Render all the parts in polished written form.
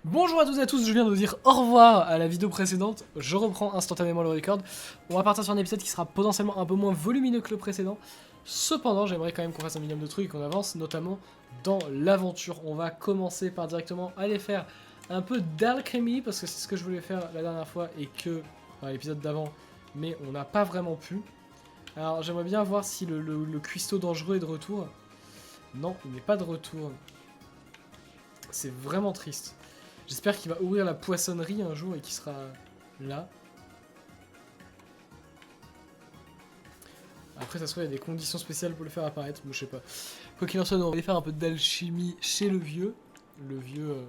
Bonjour à toutes et à tous, je viens de vous dire au revoir à la vidéo précédente, je reprends instantanément le record. On va partir sur un épisode qui sera potentiellement un peu moins volumineux que le précédent. Cependant, j'aimerais quand même qu'on fasse un minimum de trucs et qu'on avance, notamment dans l'aventure. On va commencer par directement aller faire un peu d'alchimie, parce que c'est ce que je voulais faire la dernière fois et que dans l'épisode d'avant, mais on n'a pas vraiment pu. Alors j'aimerais bien voir si le cuistot dangereux est de retour. Non, il n'est pas de retour. C'est vraiment triste. J'espère qu'il va ouvrir la poissonnerie un jour et qu'il sera là. Après, ça se trouve, il y a des conditions spéciales pour le faire apparaître, mais je sais pas. Quoi qu'il en soit, on va aller faire un peu d'alchimie chez le vieux. Le vieux.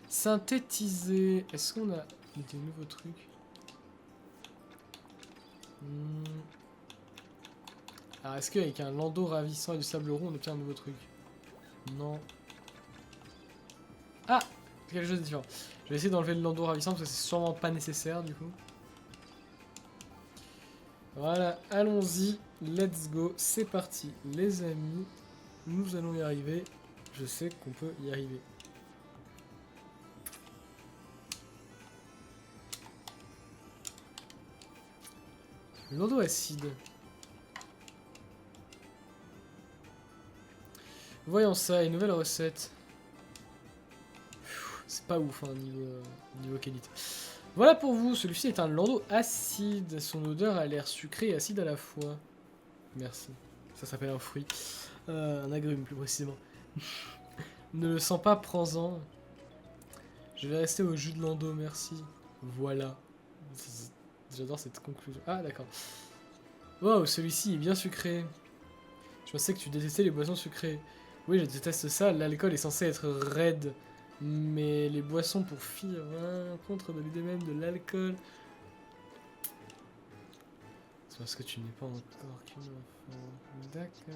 Synthétiser. Est-ce qu'on a des nouveaux trucs? Alors, est-ce qu'avec un landau ravissant et du sable roux, on obtient un nouveau truc? Non. Ah! Quelque chose de différent. Je vais essayer d'enlever le landau ravissant parce que c'est sûrement pas nécessaire du coup. Voilà, allons-y, let's go, c'est parti les amis, nous allons y arriver, je sais qu'on peut y arriver. L'eau acide. Voyons ça, une nouvelle recette. C'est pas ouf hein, niveau qualité. Voilà pour vous, celui-ci est un landau acide. Son odeur a l'air sucrée et acide à la fois. Merci. Ça s'appelle un fruit. Un agrume plus précisément. Ne le sens pas, prends-en. Je vais rester au jus de landau, merci. Voilà. J'adore cette conclusion. Ah d'accord. Wow, celui-ci est bien sucré. Je pensais que tu détestais les boissons sucrées. Oui, je déteste ça. L'alcool est censé être raide. Mais les boissons pour filles contre de l'idée même de l'alcool. C'est parce que tu n'es pas encore qu'une enfant. D'accord.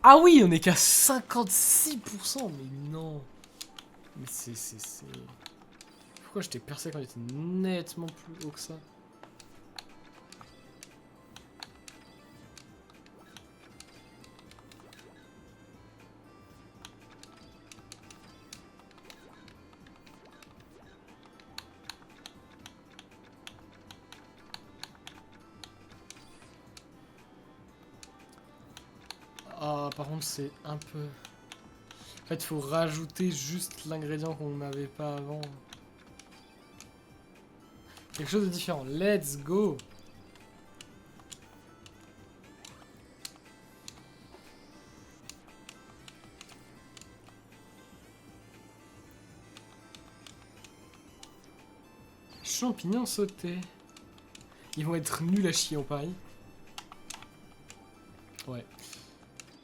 Ah oui, on est qu'à 56%. Mais non. Mais c'est... Pourquoi j'étais persuadé qu'on était nettement plus haut que ça? Ah, par contre, c'est un peu... En fait, faut rajouter juste l'ingrédient qu'on n'avait pas avant. Quelque chose de différent. Let's go! Champignons sautés. Ils vont être nuls à chier en paris. Ouais.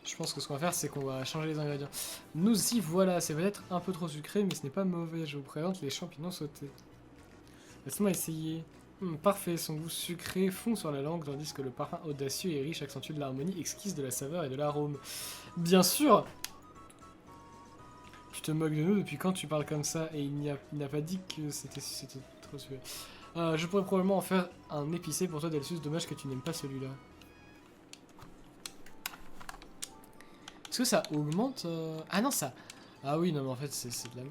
Je pense que ce qu'on va faire, c'est qu'on va changer les ingrédients. Nous y voilà, c'est peut-être un peu trop sucré, mais ce n'est pas mauvais. Je vous présente les champignons sautés. Laisse-moi essayer. Parfait, son goût sucré fond sur la langue, tandis que le parfum audacieux et riche accentue de l'harmonie exquise de la saveur et de l'arôme. Bien sûr! Tu te moques de nous depuis quand tu parles comme ça, et il n'a pas dit que c'était trop sucré. Je pourrais probablement en faire un épicé pour toi, Delsus. Dommage que tu n'aimes pas celui-là. Est-ce que ça augmente Ah non, ça... Ah oui, non, mais en fait, c'est de la...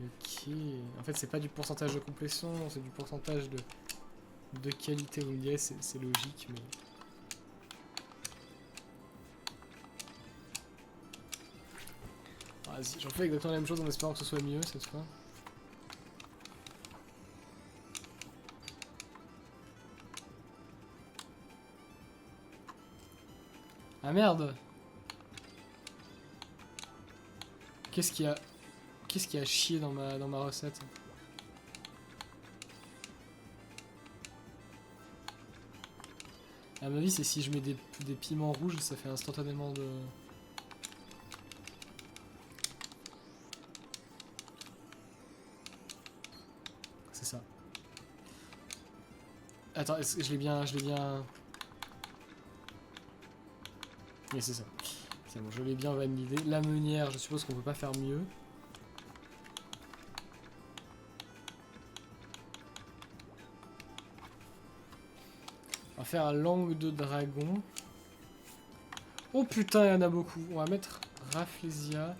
Ok. En fait, c'est pas du pourcentage de complétion, c'est du pourcentage de qualité, vous me direz, c'est logique, mais... Vas-y, j'en fais exactement la même chose en espérant que ce soit mieux cette fois. Ah merde! Qu'est-ce qu'il y a chié dans ma recette? À mon avis, c'est si je mets des piments rouges, ça fait instantanément de... C'est ça. Attends, est-ce que je l'ai bien... Oui, c'est ça. C'est bon, je l'ai bien validé. La meunière, je suppose qu'on peut pas faire mieux. va faire langue de dragon. Oh putain, il y en a beaucoup. On va mettre Rafflesia.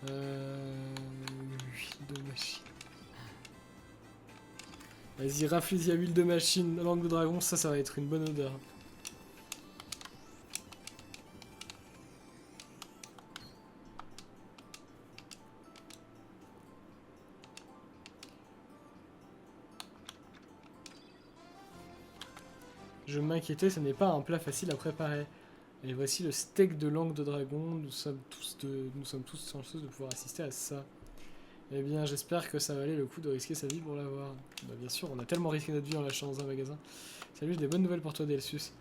Huile de machine. Vas-y, Rafflesia, huile de machine, langue de dragon, ça va être une bonne odeur. Je m'inquiétais, ce n'est pas un plat facile à préparer. Et voici le steak de langue de dragon. Nous sommes tous chanceux de pouvoir assister à ça. Eh bien, j'espère que ça valait le coup de risquer sa vie pour l'avoir. Bah bien sûr, on a tellement risqué notre vie en l'achetant dans un magasin. Salut, j'ai des bonnes nouvelles pour toi, Delsus.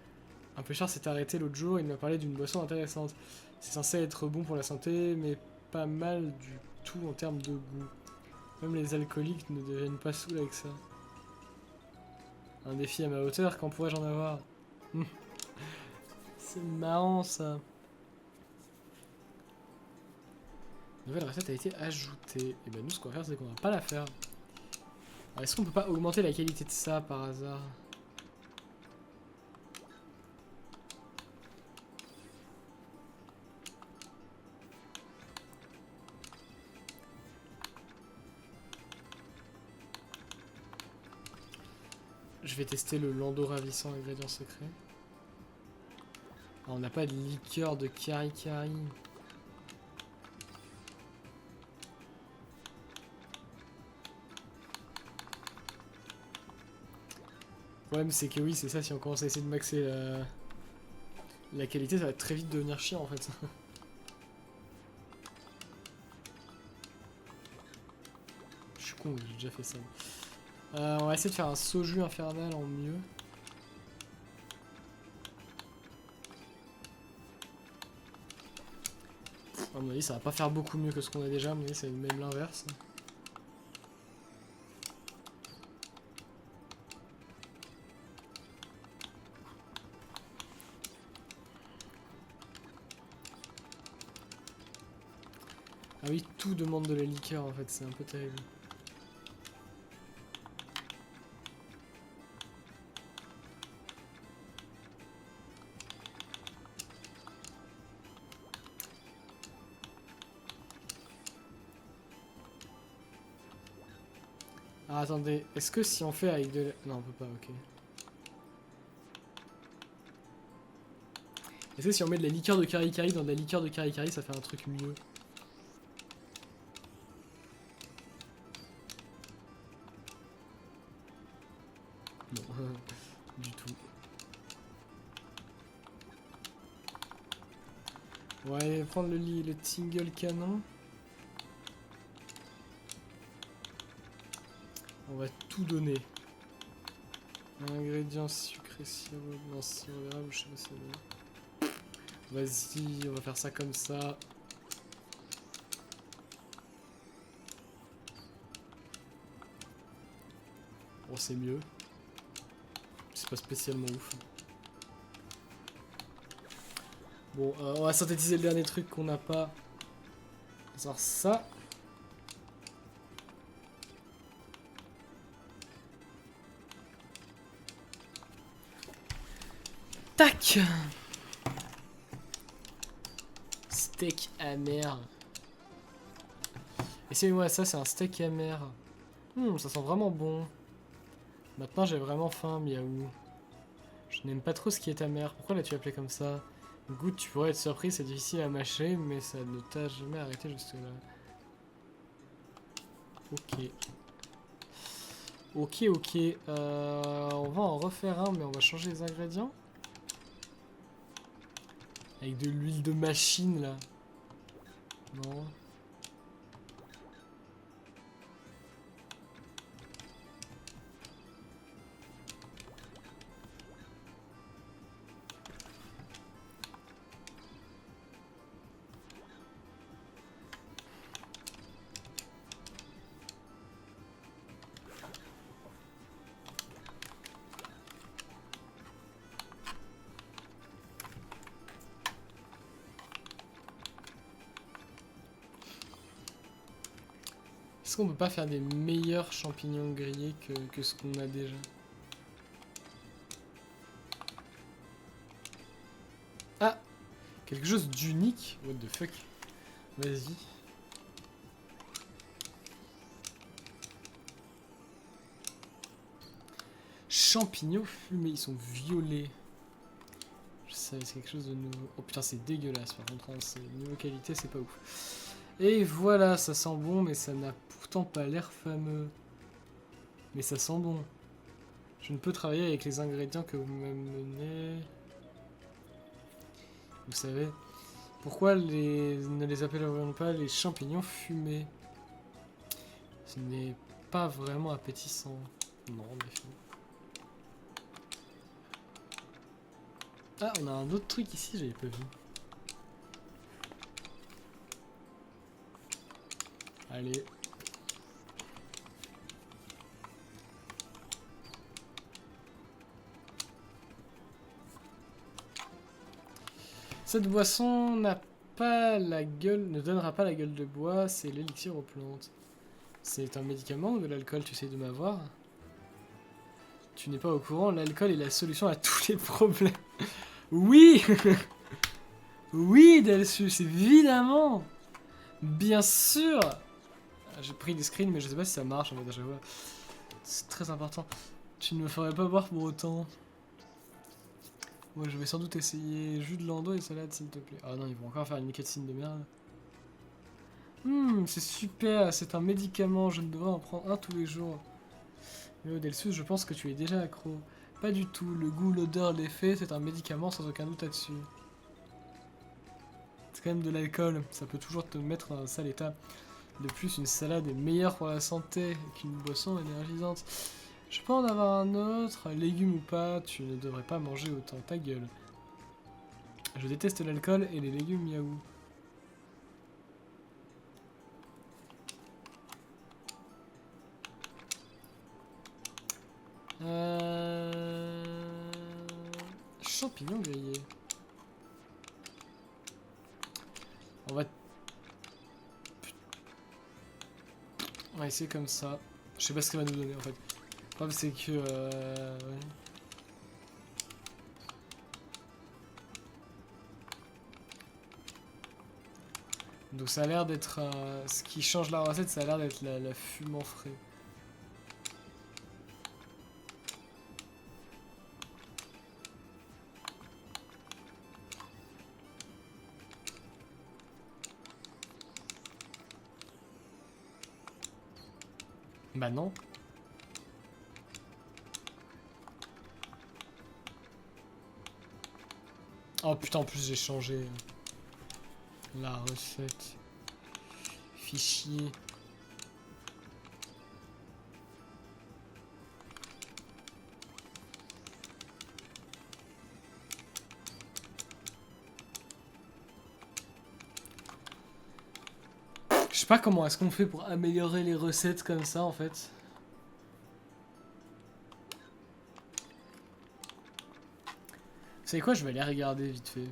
Un pêcheur s'est arrêté l'autre jour, il m'a parlé d'une boisson intéressante. C'est censé être bon pour la santé, mais pas mal du tout en termes de goût. Même les alcooliques ne deviennent pas saouls avec ça. Un défi à ma hauteur, quand pourrais-je en avoir? C'est marrant ça. Nouvelle recette a été ajoutée. Et ben nous ce qu'on va faire c'est qu'on va pas la faire. Est-ce qu'on peut pas augmenter la qualité de ça par hasard? Je vais tester le Lando ravissant ingrédient secret. Ah, on n'a pas de liqueur de Kari-Kari. Le problème c'est que oui, c'est ça, si on commence à essayer de maxer la qualité, ça va très vite devenir chiant en fait. Je suis con, j'ai déjà fait ça. On va essayer de faire un soju infernal en mieux. À mon avis, ça va pas faire beaucoup mieux que ce qu'on a déjà, mais c'est même l'inverse. Ah oui, tout demande de la liqueur en fait, c'est un peu terrible. Ah attendez, est-ce que si on fait avec de la... Non, on peut pas, ok. Est-ce que si on met de la liqueur de Kari-Kari dans de la liqueur de Kari-Kari, ça fait un truc mieux? Non, du tout. Ouais, prendre le single canon. On va tout donner. Ingrédients sucrés, sirop, non, sirop d'érable, je sais pas si c'est bon. Vas-y, on va faire ça comme ça. Bon, c'est mieux. C'est pas spécialement ouf. Bon, on va synthétiser le dernier truc qu'on n'a pas. On va faire ça. Tac! Steak amer. Essayez-moi ça, c'est un steak amer. Ça sent vraiment bon. Maintenant j'ai vraiment faim, miaou. Je n'aime pas trop ce qui est amer. Pourquoi l'as-tu appelé comme ça? Goûte, tu pourrais être surpris, c'est difficile à mâcher, mais ça ne t'a jamais arrêté jusque là. Ok. Ok. On va en refaire un, mais on va changer les ingrédients. Avec de l'huile de machine là. Non. Est-ce qu'on peut pas faire des meilleurs champignons grillés que ce qu'on a déjà? Quelque chose d'unique. What the fuck. Vas-y. Champignons fumés, ils sont violets. Je savais, c'est quelque chose de nouveau. Oh putain, c'est dégueulasse par contre, hein. Niveau qualité, c'est pas ouf. Et voilà, ça sent bon, mais ça n'a pourtant pas l'air fameux. Mais ça sent bon. Je ne peux travailler avec les ingrédients que vous m'amenez. Vous savez. Pourquoi ne les appellerions pas les champignons fumés? Ce n'est pas vraiment appétissant. Non, en effet. Ah, on a un autre truc ici, j'avais pas vu. Allez. Cette boisson n'a pas la gueule, ne donnera pas la gueule de bois, c'est l'élixir aux plantes. C'est un médicament ou de l'alcool, tu essayes de m'avoir? Tu n'es pas au courant, l'alcool est la solution à tous les problèmes. Oui. Oui, Delsus, évidemment. Bien sûr. J'ai pris des screens, mais je sais pas si ça marche en fait à chaque fois. C'est très important. Tu ne me ferais pas boire pour autant. Ouais, je vais sans doute essayer jus de lando et salade, s'il te plaît. Ah non, ils vont encore faire une cutscene de merde. C'est super, c'est un médicament, je ne devrais en prendre un tous les jours. Mais Delsus, je pense que tu es déjà accro. Pas du tout, le goût, l'odeur, l'effet, c'est un médicament sans aucun doute là-dessus. C'est quand même de l'alcool, ça peut toujours te mettre dans un sale état. De plus, une salade est meilleure pour la santé qu'une boisson énergisante. Je peux en avoir un autre, légumes ou pas, tu ne devrais pas manger autant, ta gueule. Je déteste l'alcool et les légumes miaou. Champignons grillés. On va essayer comme ça. Je sais pas ce qu'il va nous donner en fait. Le problème c'est que... ouais. Donc ça a l'air d'être... ce qui change la recette, ça a l'air d'être la fume en frais. Bah non. Oh putain, en plus j'ai changé la recette. Fichier. Je sais pas comment est-ce qu'on fait pour améliorer les recettes comme ça en fait. Vous savez quoi, je vais aller regarder vite fait.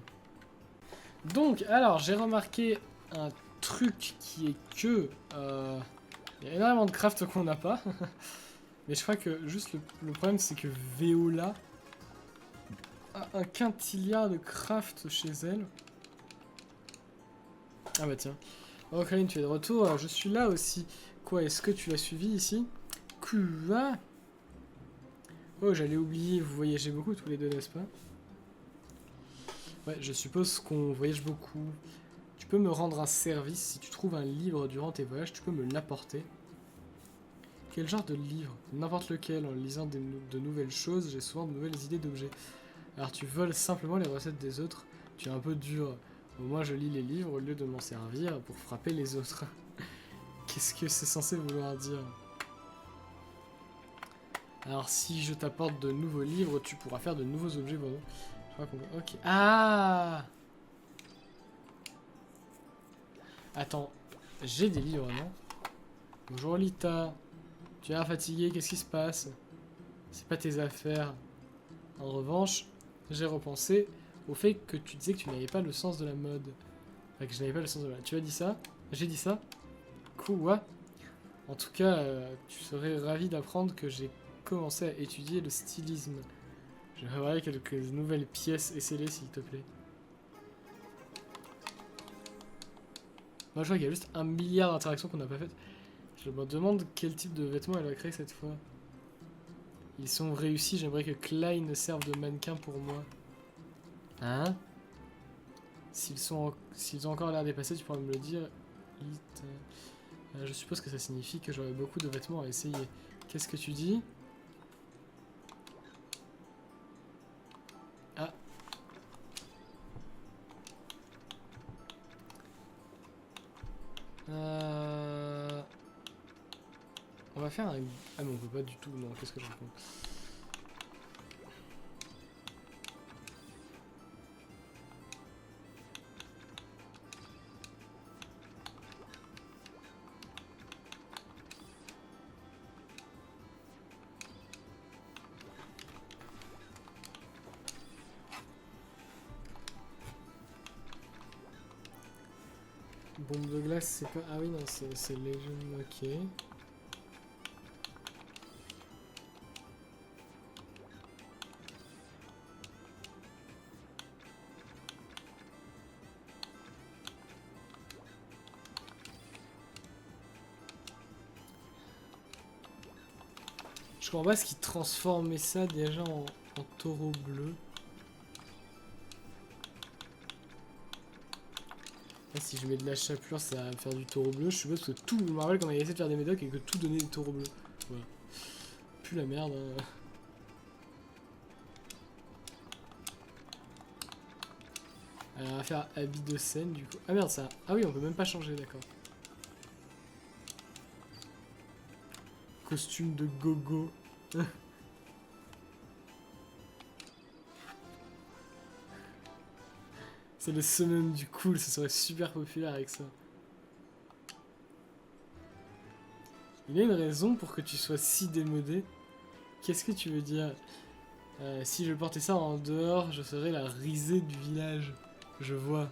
Donc, alors, j'ai remarqué un truc qui est que... il y a énormément de craft qu'on n'a pas. Mais je crois que juste le problème, c'est que Veola a un quintilliard de craft chez elle. Ah bah tiens. Oh, Kaline, tu es de retour. Je suis là aussi. Quoi, est-ce que tu l'as suivi ici? Quoi? Oh, j'allais oublier, vous voyagez beaucoup tous les deux, n'est-ce pas? Ouais, je suppose qu'on voyage beaucoup. Tu peux me rendre un service. Si tu trouves un livre durant tes voyages, tu peux me l'apporter. Quel genre de livre? N'importe lequel. En lisant de nouvelles choses, j'ai souvent de nouvelles idées d'objets. Alors tu voles simplement les recettes des autres. Tu es un peu dur. Au moins je lis les livres au lieu de m'en servir pour frapper les autres. Qu'est-ce que c'est censé vouloir dire? Alors si je t'apporte de nouveaux livres, tu pourras faire de nouveaux objets pour nous. Je crois qu'on... Ok. Ah! Attends. J'ai des livres, non? Bonjour Lita. Tu as l'air fatigué, qu'est-ce qui se passe? C'est pas tes affaires. En revanche, j'ai repensé au fait que tu disais que tu n'avais pas le sens de la mode. Enfin, que je n'avais pas le sens de la mode. Tu as dit ça? J'ai dit ça? Quoi? En tout cas, tu serais ravi d'apprendre que j'ai commencé à étudier le stylisme. J'aimerais voir quelques nouvelles pièces esselées, s'il te plaît. Moi, je vois qu'il y a juste 1 milliard d'interactions qu'on n'a pas faites. Je me demande quel type de vêtements elle va créer cette fois. Ils sont réussis, j'aimerais que Klein serve de mannequin pour moi. Hein? S'ils ont encore l'air dépassés, tu pourras me le dire. Je suppose que ça signifie que j'aurai beaucoup de vêtements à essayer. Qu'est-ce que tu dis? Ah. On va faire un... Ah mais on peut pas du tout, non, qu'est-ce que je raconte? Bombe de glace, c'est pas... Ah oui, non, c'est Legend, ok. Je comprends pas ce qui transformait ça déjà en taureau bleu. Là, si je mets de la chapelure, ça va me faire du taureau bleu. Je suppose que tout... Je me rappelle quand on avait essayé de faire des médocs et que tout donnait des taureaux bleus. Voilà. Plus la merde. Hein. Alors, on va faire habit de scène du coup. Ah merde, ça. Ah oui, on peut même pas changer, d'accord. Costume de gogo. C'est le summon du cool, ça serait super populaire avec ça. Il y a une raison pour que tu sois si démodé. Qu'est-ce que tu veux dire? Si je portais ça en dehors, je serais la risée du village. Je vois.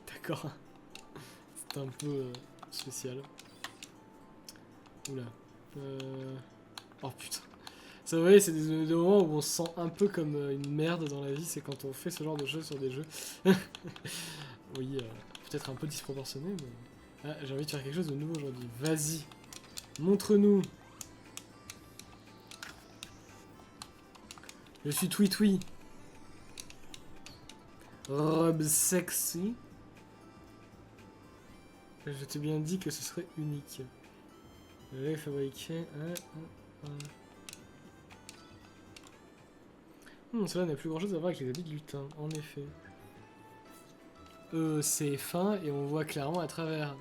D'accord. C'est un peu spécial. Oula. Oh putain. Ça, vous voyez, c'est des moments où on se sent un peu comme une merde dans la vie, c'est quand on fait ce genre de choses sur des jeux. Oui, peut-être un peu disproportionné, mais... Ah, j'ai envie de faire quelque chose de nouveau aujourd'hui. Vas-y. Montre-nous. Je suis Tweetwee. Robe sexy. Je t'ai bien dit que ce serait unique. Je vais fabriquer cela n'a plus grand chose à voir avec les habits de lutin, en effet. C'est fin et on voit clairement à travers.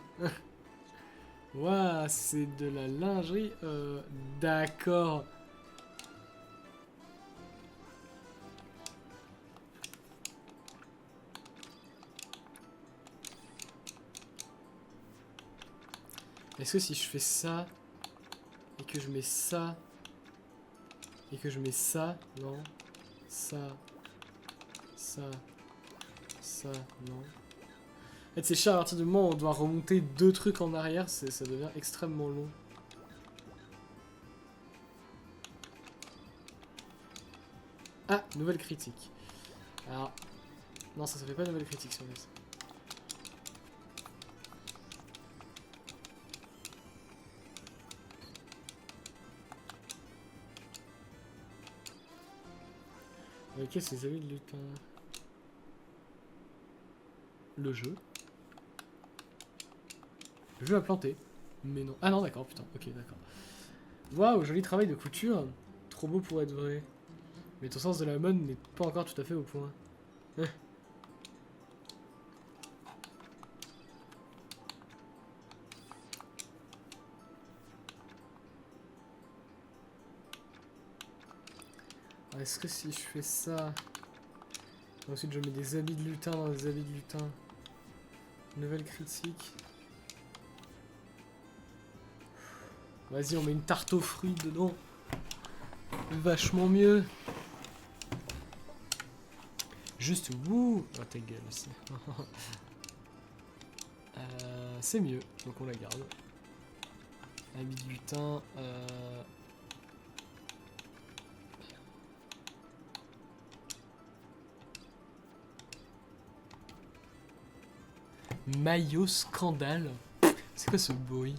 Waouh, c'est de la lingerie. D'accord. Est-ce que si je fais ça et que je mets ça et que je mets ça, non, ça, non. En fait, c'est cher à partir du moment où on doit remonter 2 trucs en arrière, ça devient extrêmement long. Ah, nouvelle critique. Alors, non, ça fait pas nouvelle critique sur les... Ok, c'est les amis de lutin. Le jeu. Le jeu a planté. Mais non. Ah non, d'accord, putain. Ok, d'accord. Waouh, joli travail de couture. Trop beau pour être vrai. Mais ton sens de la mode n'est pas encore tout à fait au point. Est-ce que si je fais ça... Ensuite je mets des habits de lutin dans des habits de lutin. Nouvelle critique. Vas-y, on met une tarte aux fruits dedans. Vachement mieux. Juste wouh. Oh ta gueule aussi. C'est mieux, donc on la garde. Habit de lutin. Maillot scandale. C'est quoi ce bruit?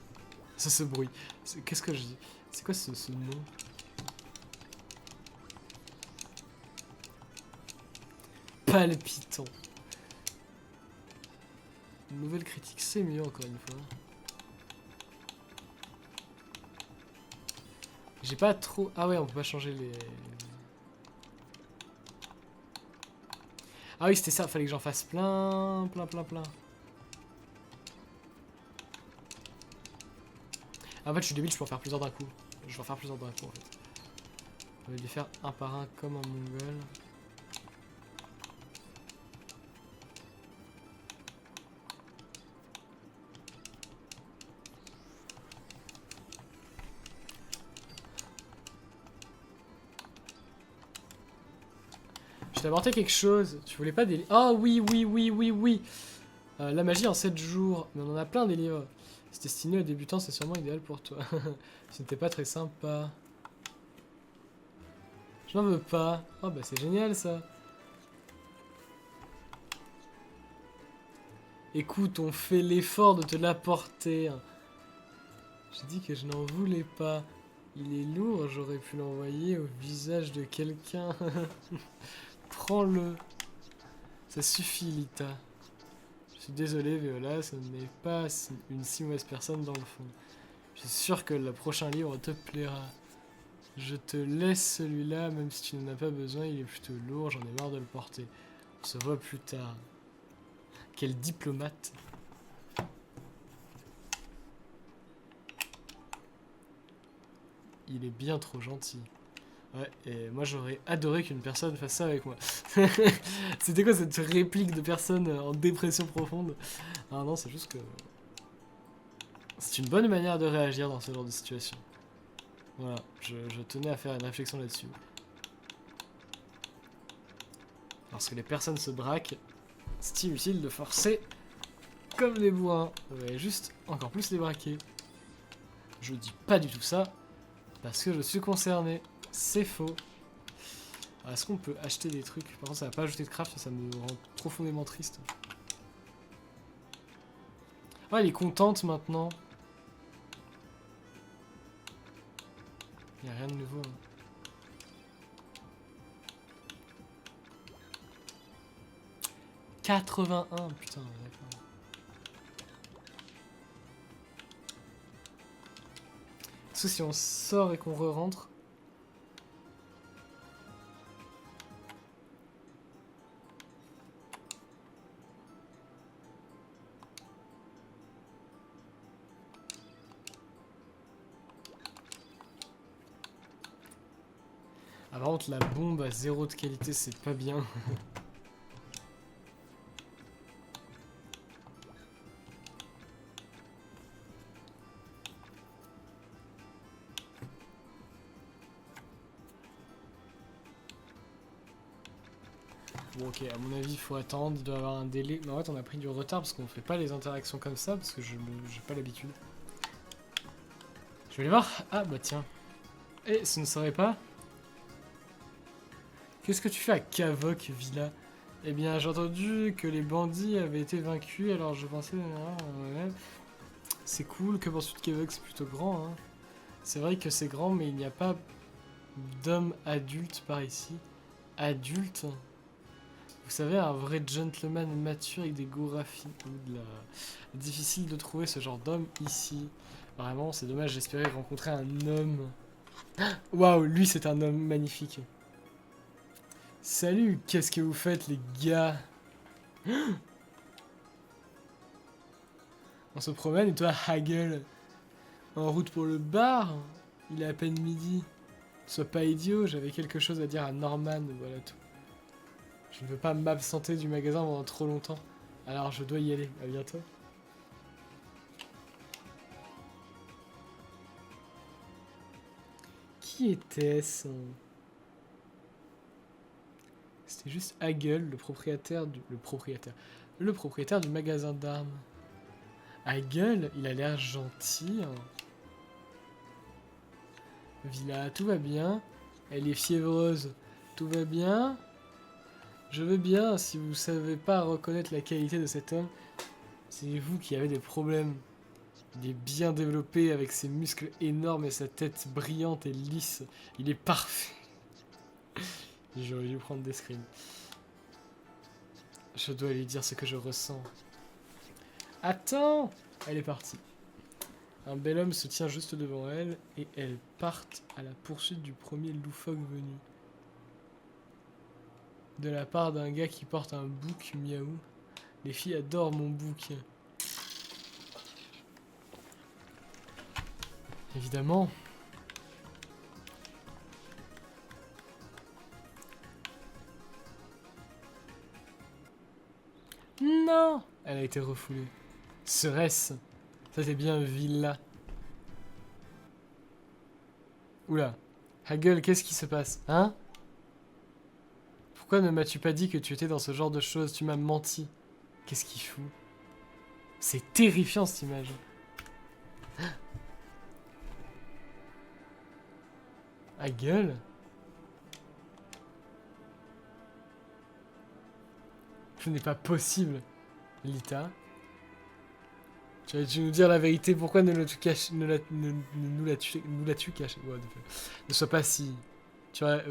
Ce bruit. Qu'est-ce que je dis? C'est quoi ce nom? Palpitant. Une nouvelle critique, c'est mieux encore une fois. J'ai pas trop... Ah ouais, on peut pas changer les... Ah oui, c'était ça, fallait que j'en fasse plein. En fait, je suis débile, je peux en faire plusieurs d'un coup. Je vais en faire plusieurs d'un coup, en fait. On va les faire un par un comme un mongol. Je t'ai apporté quelque chose. Tu voulais pas des... Oh oui. La magie en 7 jours. Mais on en a plein des livres. C'est destiné aux débutants, c'est sûrement idéal pour toi. Ce n'était pas très sympa. Je n'en veux pas. Oh bah c'est génial ça. Écoute, on fait l'effort de te l'apporter. J'ai dit que je n'en voulais pas. Il est lourd, j'aurais pu l'envoyer au visage de quelqu'un. Prends-le. Ça suffit, Lita. Je suis désolé, Viola, ce n'est pas une si mauvaise personne dans le fond. Je suis sûr que le prochain livre te plaira. Je te laisse celui-là, même si tu n'en as pas besoin, il est plutôt lourd, j'en ai marre de le porter. On se voit plus tard. Quel diplomate. Il est bien trop gentil. Ouais, et moi j'aurais adoré qu'une personne fasse ça avec moi. C'était quoi cette réplique de personne en dépression profonde? Ah non, c'est juste que... C'est une bonne manière de réagir dans ce genre de situation. Voilà, je tenais à faire une réflexion là-dessus. Lorsque les personnes se braquent, c'est inutile de forcer comme des bourrins. Vous allez juste encore plus les braquer. Je dis pas du tout ça, parce que je suis concerné. C'est faux. Est-ce qu'on peut acheter des trucs? Par contre, ça va pas ajouter de craft, ça me rend profondément triste. Ah, elle est contente maintenant. Il n'y a rien de nouveau. Hein. « 81, putain, d'accord. Parce que si on sort et qu'on re-rentre... Ah, par contre, la bombe à 0 de qualité, c'est pas bien. Bon, ok, à mon avis, il faut attendre, il doit y avoir un délai. Mais en fait, on a pris du retard parce qu'on fait pas les interactions comme ça, parce que j'ai pas l'habitude. Je vais aller voir. Ah, bah tiens. Et ce ne serait pas... Qu'est-ce que tu fais à Kavok, Villa? Eh bien, j'ai entendu que les bandits avaient été vaincus, alors je pensais... ouais. C'est cool, que penses-tu de Kavok? C'est plutôt grand, hein. C'est vrai que c'est grand, mais il n'y a pas d'homme adulte par ici. Adulte? Vous savez, un vrai gentleman mature avec des goûts raffinés. Difficile de trouver ce genre d'homme ici. Vraiment, c'est dommage, j'espérais rencontrer un homme. Waouh, lui c'est un homme magnifique. Salut, qu'est-ce que vous faites les gars? On se promène et toi, Hagel, en route pour le bar? Il est à peine midi. Sois pas idiot, j'avais quelque chose à dire à Norman, voilà tout. Je ne veux pas m'absenter du magasin pendant trop longtemps. Alors je dois y aller. À bientôt. Qui était-ce? C'était juste Hagel, le propriétaire du... Le propriétaire du magasin d'armes. Hagel, il a l'air gentil. Villa, tout va bien. Elle est fiévreuse. Tout va bien. Je veux bien, si vous savez pas reconnaître la qualité de cet homme. C'est vous qui avez des problèmes. Il est bien développé avec ses muscles énormes et sa tête brillante et lisse. Il est parfait. J'aurais dû prendre des screens. Je dois lui dire ce que je ressens. Attends! Elle est partie. Un bel homme se tient juste devant elle et elles partent à la poursuite du premier loufoque venu. De la part d'un gars qui porte un bouc miaou. Les filles adorent mon bouc. Évidemment. Non! Elle a été refoulée. Serait-ce? Ça c'est bien Villa. Oula. Hagel, qu'est-ce qui se passe? Hein? Pourquoi ne m'as-tu pas dit que tu étais dans ce genre de choses? Tu m'as menti. Qu'est-ce qu'il fout? C'est terrifiant cette image. Hagel? Ce n'est pas possible. Lita. Tu vas nous dire la vérité, pourquoi ne nous la-tu caché? Ne sois pas si... Tu as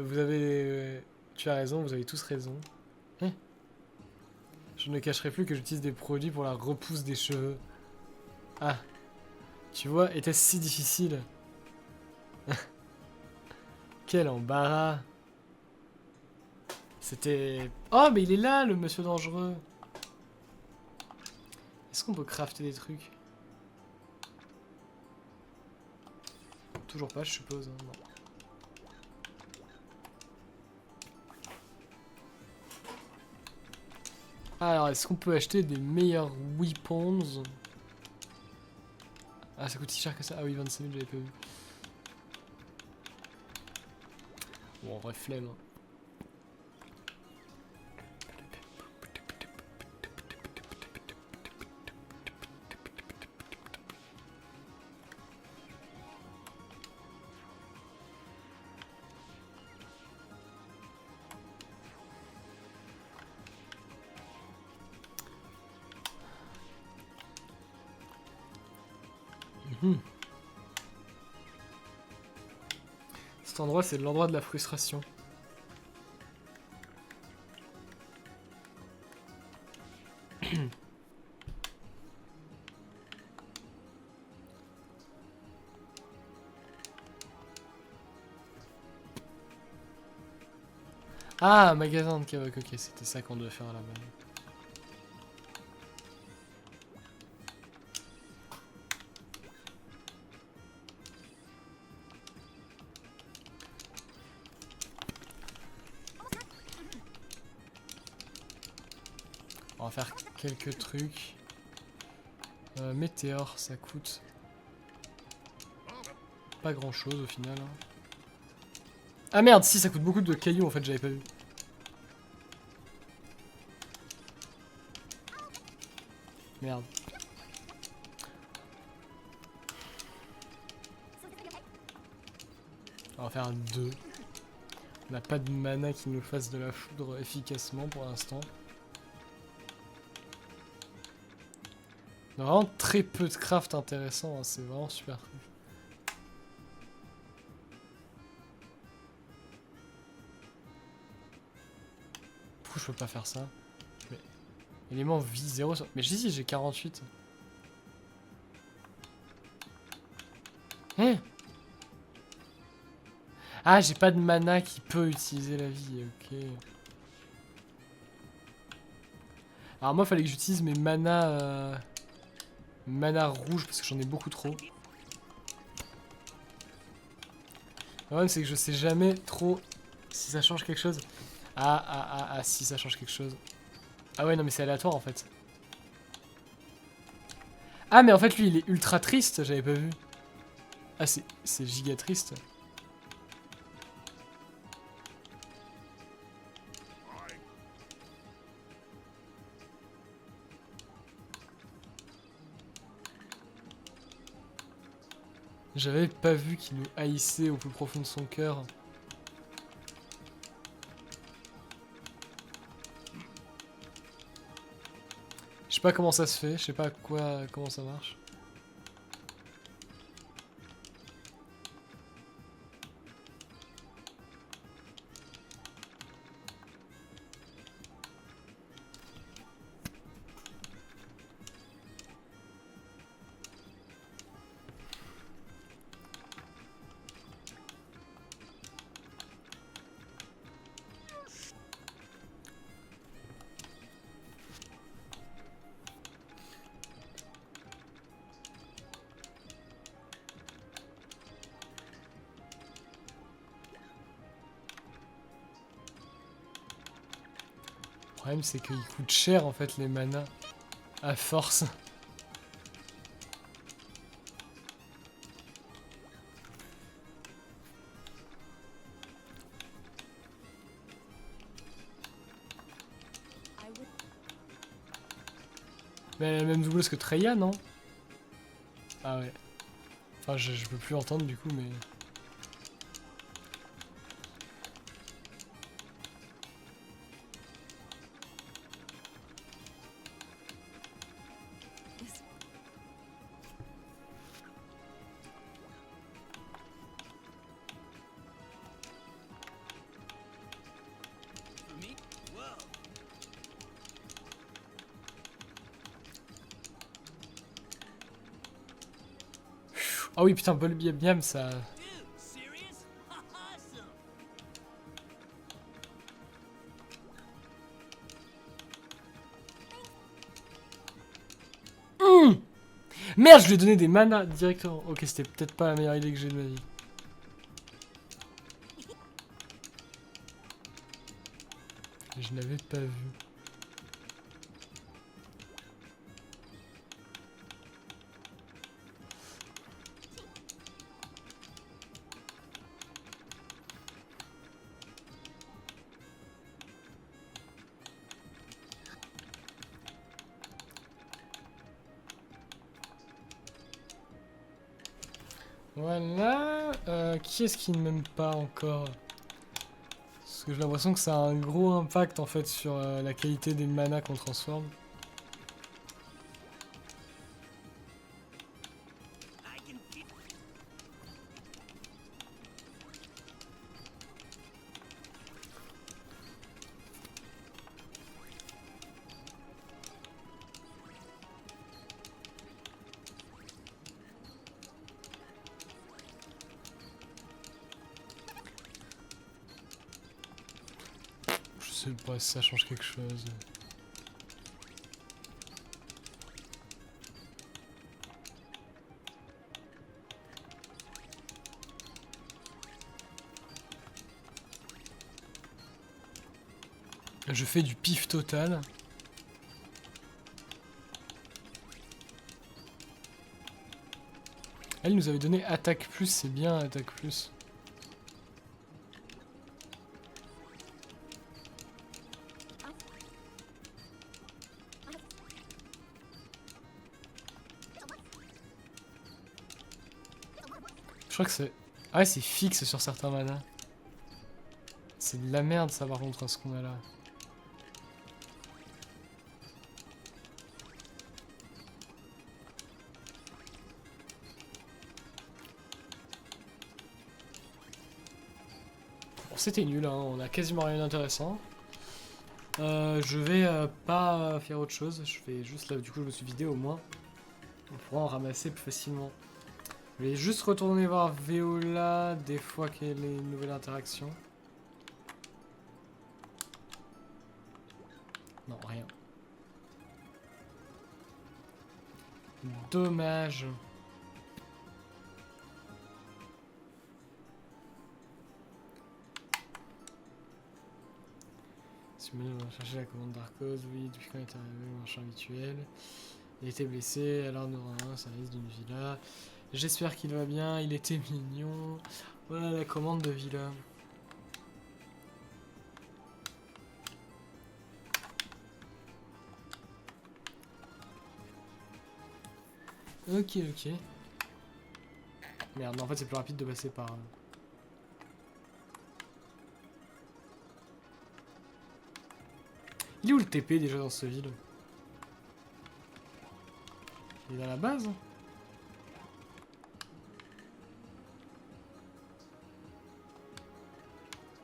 raison, vous avez tous raison. Hein? Je ne cacherai plus que j'utilise des produits pour la repousse des cheveux. Ah. Tu vois, était-ce si difficile? Quel embarras. C'était... Oh, mais il est là, le monsieur dangereux. Est-ce qu'on peut crafter des trucs? Toujours pas, je suppose. Hein, non. Alors, est-ce qu'on peut acheter des meilleurs weapons? Ah, ça coûte si cher que ça. Ah oui, 25 000, j'avais pas vu. Bon, en vrai, flemme. Hein. Cet endroit, c'est l'endroit de la frustration. Ah, magasin de kebab, ok, c'était ça qu'on devait faire à la base. On va faire quelques trucs. Météore, ça coûte pas grand chose au final. Hein. Ah merde, si, ça coûte beaucoup de cailloux en fait, j'avais pas vu. Merde. On va faire un 2. On n'a pas de mana qui nous fasse de la foudre efficacement pour l'instant. On a vraiment très peu de craft intéressant, hein, c'est vraiment super cool. Pourquoi je peux pas faire ça? Mais... Élément vie 0 sur... Mais si, j'ai 48. Hein? Ah, j'ai pas de mana qui peut utiliser la vie, ok. Alors moi, fallait que j'utilise mes mana... mana rouge, parce que j'en ai beaucoup trop. Le problème, c'est que je sais jamais trop si ça change quelque chose. Ah, si, ça change quelque chose. Ah ouais, non, mais c'est aléatoire, en fait. Ah, mais en fait, lui, il est ultra triste, j'avais pas vu. Ah, c'est giga triste. J'avais pas vu qu'il nous haïssait au plus profond de son cœur. Je sais pas comment ça se fait, je sais pas comment ça marche. Le problème c'est qu'ils coûtent cher en fait les manas. À force. Mais elle a la même doubleuse que Treya, non? Ah ouais. Enfin, je peux plus entendre du coup, mais... Ah oui, putain, Bol Biam Biam, ça... Merde, je lui ai donné des manas directement. Ok, c'était peut-être pas la meilleure idée que j'ai de ma vie. Je n'avais pas vu. Voilà. Qui est-ce qui ne m'aime pas encore? Parce que j'ai l'impression que ça a un gros impact en fait sur la qualité des manas qu'on transforme. Je sais pas si ça change quelque chose. Je fais du pif total. Elle nous avait donné attaque plus, c'est bien attaque plus. Je crois que c'est... Ah ouais, c'est fixe sur certains manas. C'est de la merde ça par contre, ce qu'on a là. Bon, c'était nul, hein. On a quasiment rien d'intéressant. Je vais pas faire autre chose, je fais juste là, du coup je me suis vidé au moins. On pourra en ramasser plus facilement. Je vais juste retourner voir Veola des fois qu'elle a une nouvelle interaction. Non, rien. Dommage. Si on va chercher la commande d'Arcos, oui, depuis quand il est arrivé le marchand habituel. Il était blessé, alors nous un service d'une villa. J'espère qu'il va bien, il était mignon. Voilà la commande de villa. Ok, ok. Merde, non, en fait c'est plus rapide de passer par... Il est où le TP déjà dans cette ville? Il est dans la base?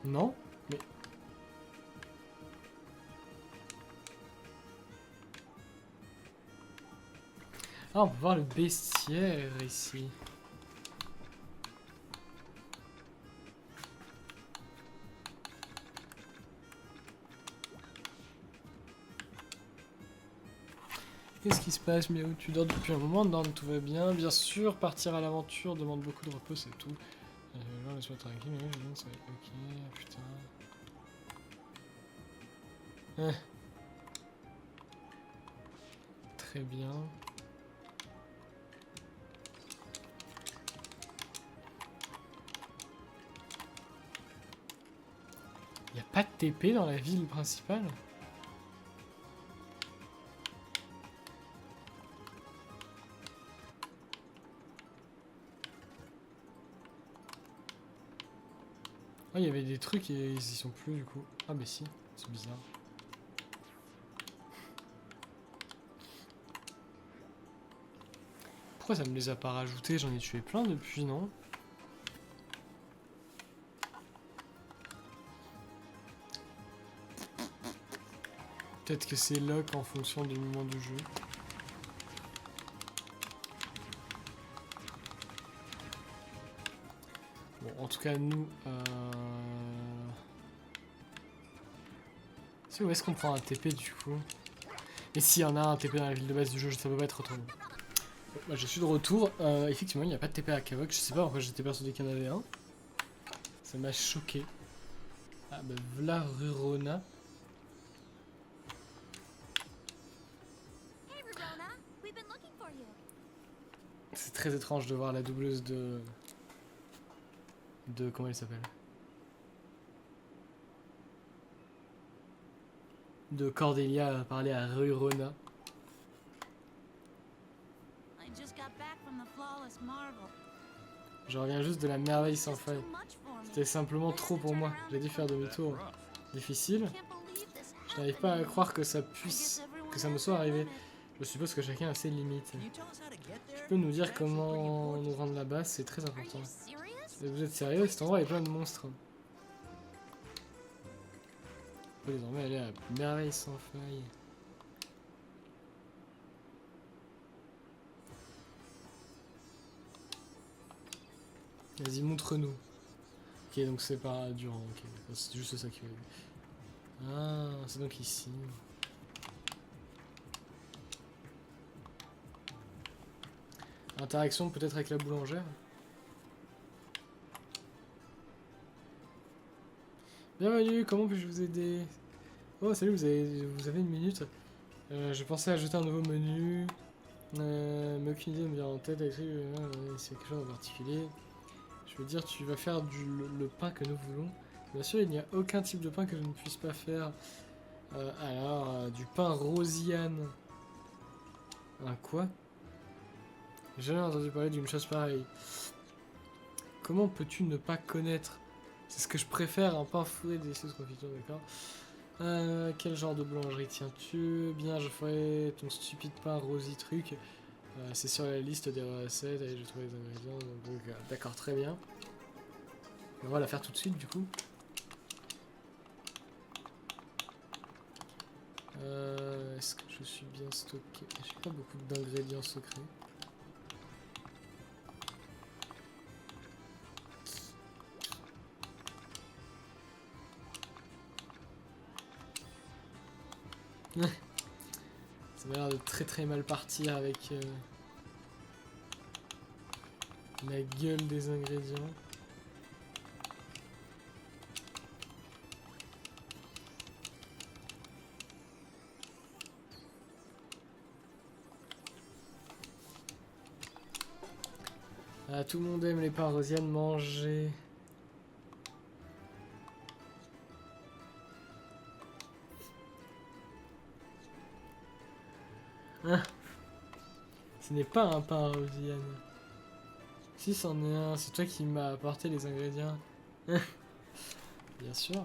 Non? Mais... Ah, on peut voir le bestiaire ici. Qu'est-ce qui se passe, Miaou? Tu dors depuis un moment? Non, tout va bien. Bien sûr, partir à l'aventure demande beaucoup de repos, c'est tout. Genre, laisse-moi tranquille, mais je viens de ça. Ok, putain. Très bien. Y a pas de TP dans la ville principale? Ah, il y avait des trucs et ils y sont plus du coup. Ah, bah si, c'est bizarre. Pourquoi ça me les a pas rajoutés? J'en ai tué plein depuis, non? Peut-être que c'est lock en fonction du moment du jeu. Bon, en tout cas, nous... Si, où est-ce qu'on prend un TP du coup? Et s'il y en a un TP dans la ville de base du jeu, ça peut pas être autrement. Bon, bah, je suis de retour. Effectivement, il n'y a pas de TP à Kavok. Je sais pas pourquoi j'étais persuadé qu'il y en avait un. Ça m'a choqué. Ah bah v'là Rurona. C'est très étrange de voir la doubleuse de... comment elle s'appelle? De Cordelia parler à Rurona. Je reviens juste de la merveille sans faille. C'était simplement trop pour moi. J'ai dû faire demi-tour. Difficile. Je n'arrive pas à croire que ça puisse... que ça me soit arrivé. Je suppose que chacun a ses limites. Tu peux nous dire comment nous rendre là-bas? C'est très important. Vous êtes sérieux? Cet endroit est plein de monstres. On peut désormais aller à la merveille sans faille. Vas-y, montre-nous. Ok, donc c'est pas durant. Ok, c'est juste ça qui va. Ah, c'est donc ici. Interaction peut-être avec la boulangère. Bienvenue, comment puis-je vous aider? Oh salut, vous avez une minute. Je pensais ajouter un nouveau menu. Mais aucune idée me vient en tête. C'est quelque chose en particulier. Je veux dire, tu vas faire le pain que nous voulons. Bien sûr, il n'y a aucun type de pain que je ne puisse pas faire. Du pain Rosiane. Un quoi? J'ai jamais entendu parler d'une chose pareille. Comment peux-tu ne pas connaître? C'est ce que je préfère, un pain fourré des sauces confiture, d'accord. Quel genre de boulangerie tiens-tu? Bien, je ferai ton stupide pain rosy truc. C'est sur la liste des recettes. Allez, je trouve les ingrédients. D'accord, très bien. On va la faire tout de suite, du coup. Est-ce que je suis bien stocké? J'ai pas beaucoup d'ingrédients secrets. Ça m'a l'air de très mal partir avec la gueule des ingrédients. Ah, tout le monde aime les pains Rosiane, manger. Ah, ce n'est pas un pain Rosiane. Si, c'en est un. C'est toi qui m'as apporté les ingrédients. Bien sûr.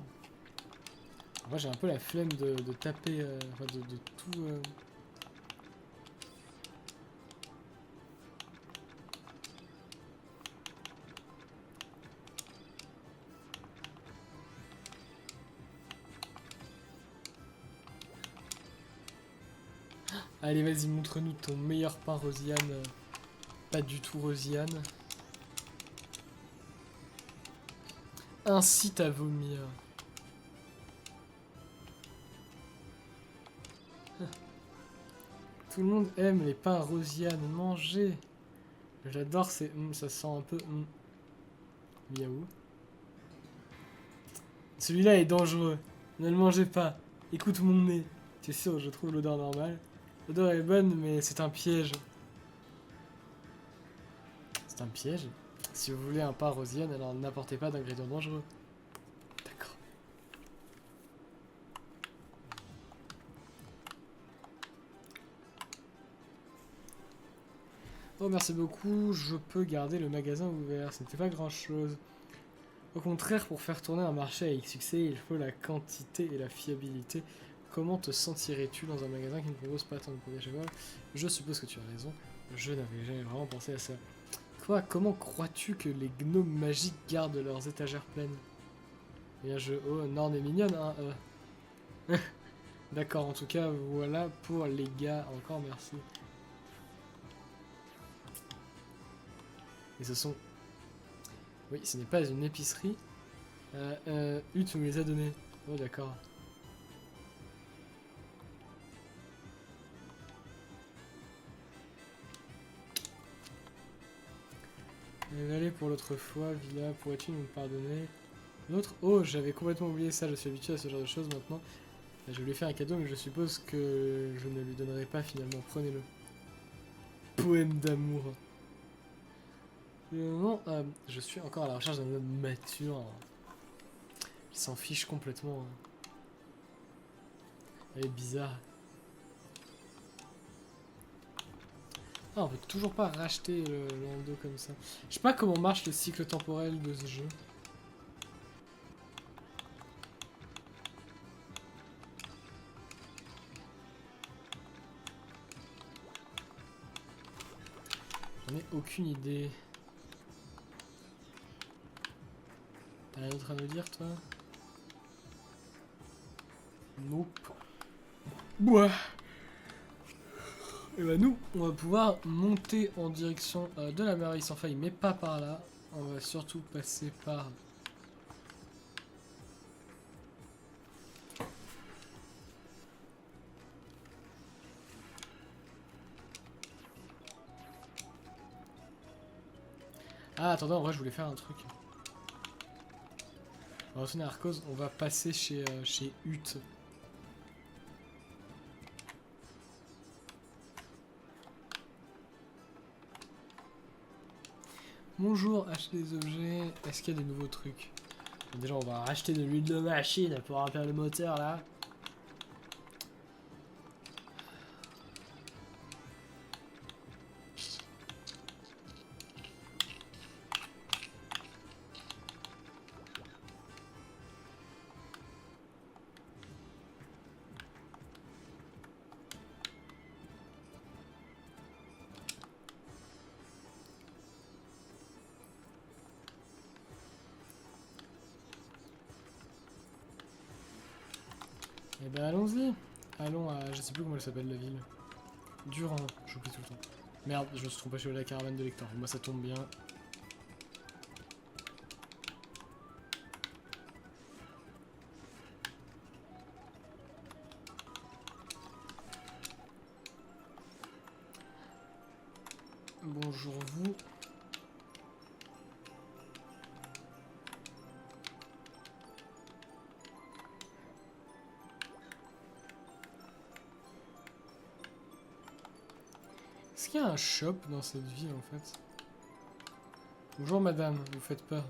Moi, j'ai un peu la flemme de taper, enfin de tout... Allez, vas-y, montre-nous ton meilleur pain, Rosiane. Pas du tout, Rosiane. Incite à vomir. Tout le monde aime les pains Rosiane. Mangez. J'adore, c'est... ça sent un peu... Miaou. Celui-là est dangereux. Ne le mangez pas. Écoute mon nez. Tu es sûr, je trouve l'odeur normale. L'odeur est bonne, mais c'est un piège. C'est un piège? Si vous voulez un pain Rosiane, alors n'apportez pas d'ingrédients dangereux. D'accord. Oh, merci beaucoup. Je peux garder le magasin ouvert. Ce n'était pas grand-chose. Au contraire, pour faire tourner un marché avec succès, il faut la quantité et la fiabilité. Comment te sentirais-tu dans un magasin qui ne propose pas tant de produits à chaque fois? Je suppose que tu as raison. Je n'avais jamais vraiment pensé à ça. Quoi? Comment crois-tu que les gnomes magiques gardent leurs étagères pleines? Eh bien, oh, Norne est mignonne, hein. D'accord, en tout cas, voilà pour les gars. Encore merci. Et ce sont... Oui, ce n'est pas une épicerie. Ut me les a donnés. Oh, d'accord. Désolé pour l'autre fois, Villa, pourrais-tu nous pardonner? L'autre? Oh, j'avais complètement oublié ça, je suis habitué à ce genre de choses maintenant. Je lui ai fait un cadeau, mais je suppose que je ne lui donnerai pas finalement. Prenez-le. Poème d'amour. Non, je suis encore à la recherche d'un homme mature. Il s'en fiche complètement. Elle est bizarre. Ah, on peut toujours pas racheter le Lando comme ça. Je sais pas comment marche le cycle temporel de ce jeu. J'en ai aucune idée. T'as rien d'autre à nous dire, toi? Nope. Ouah. Et bah nous, on va pouvoir monter en direction de la merveille sans faille, mais pas par là. On va surtout passer par... Ah, attendez, en vrai, je voulais faire un truc. On va retourner à Arcos, on va passer chez Ut. Bonjour, acheter des objets. Est-ce qu'il y a des nouveaux trucs? Déjà, on va racheter de l'huile de machine pour remplir le moteur là. Eh ben allons-y. Allons à... je sais plus comment elle s'appelle la ville. Durand, j'oublie tout le temps. Merde, je me suis trompé chez la caravane de Lector. Moi ça tombe bien. Bonjour vous. Est-ce qu'il y a un shop dans cette ville en fait? Bonjour madame, vous faites peur.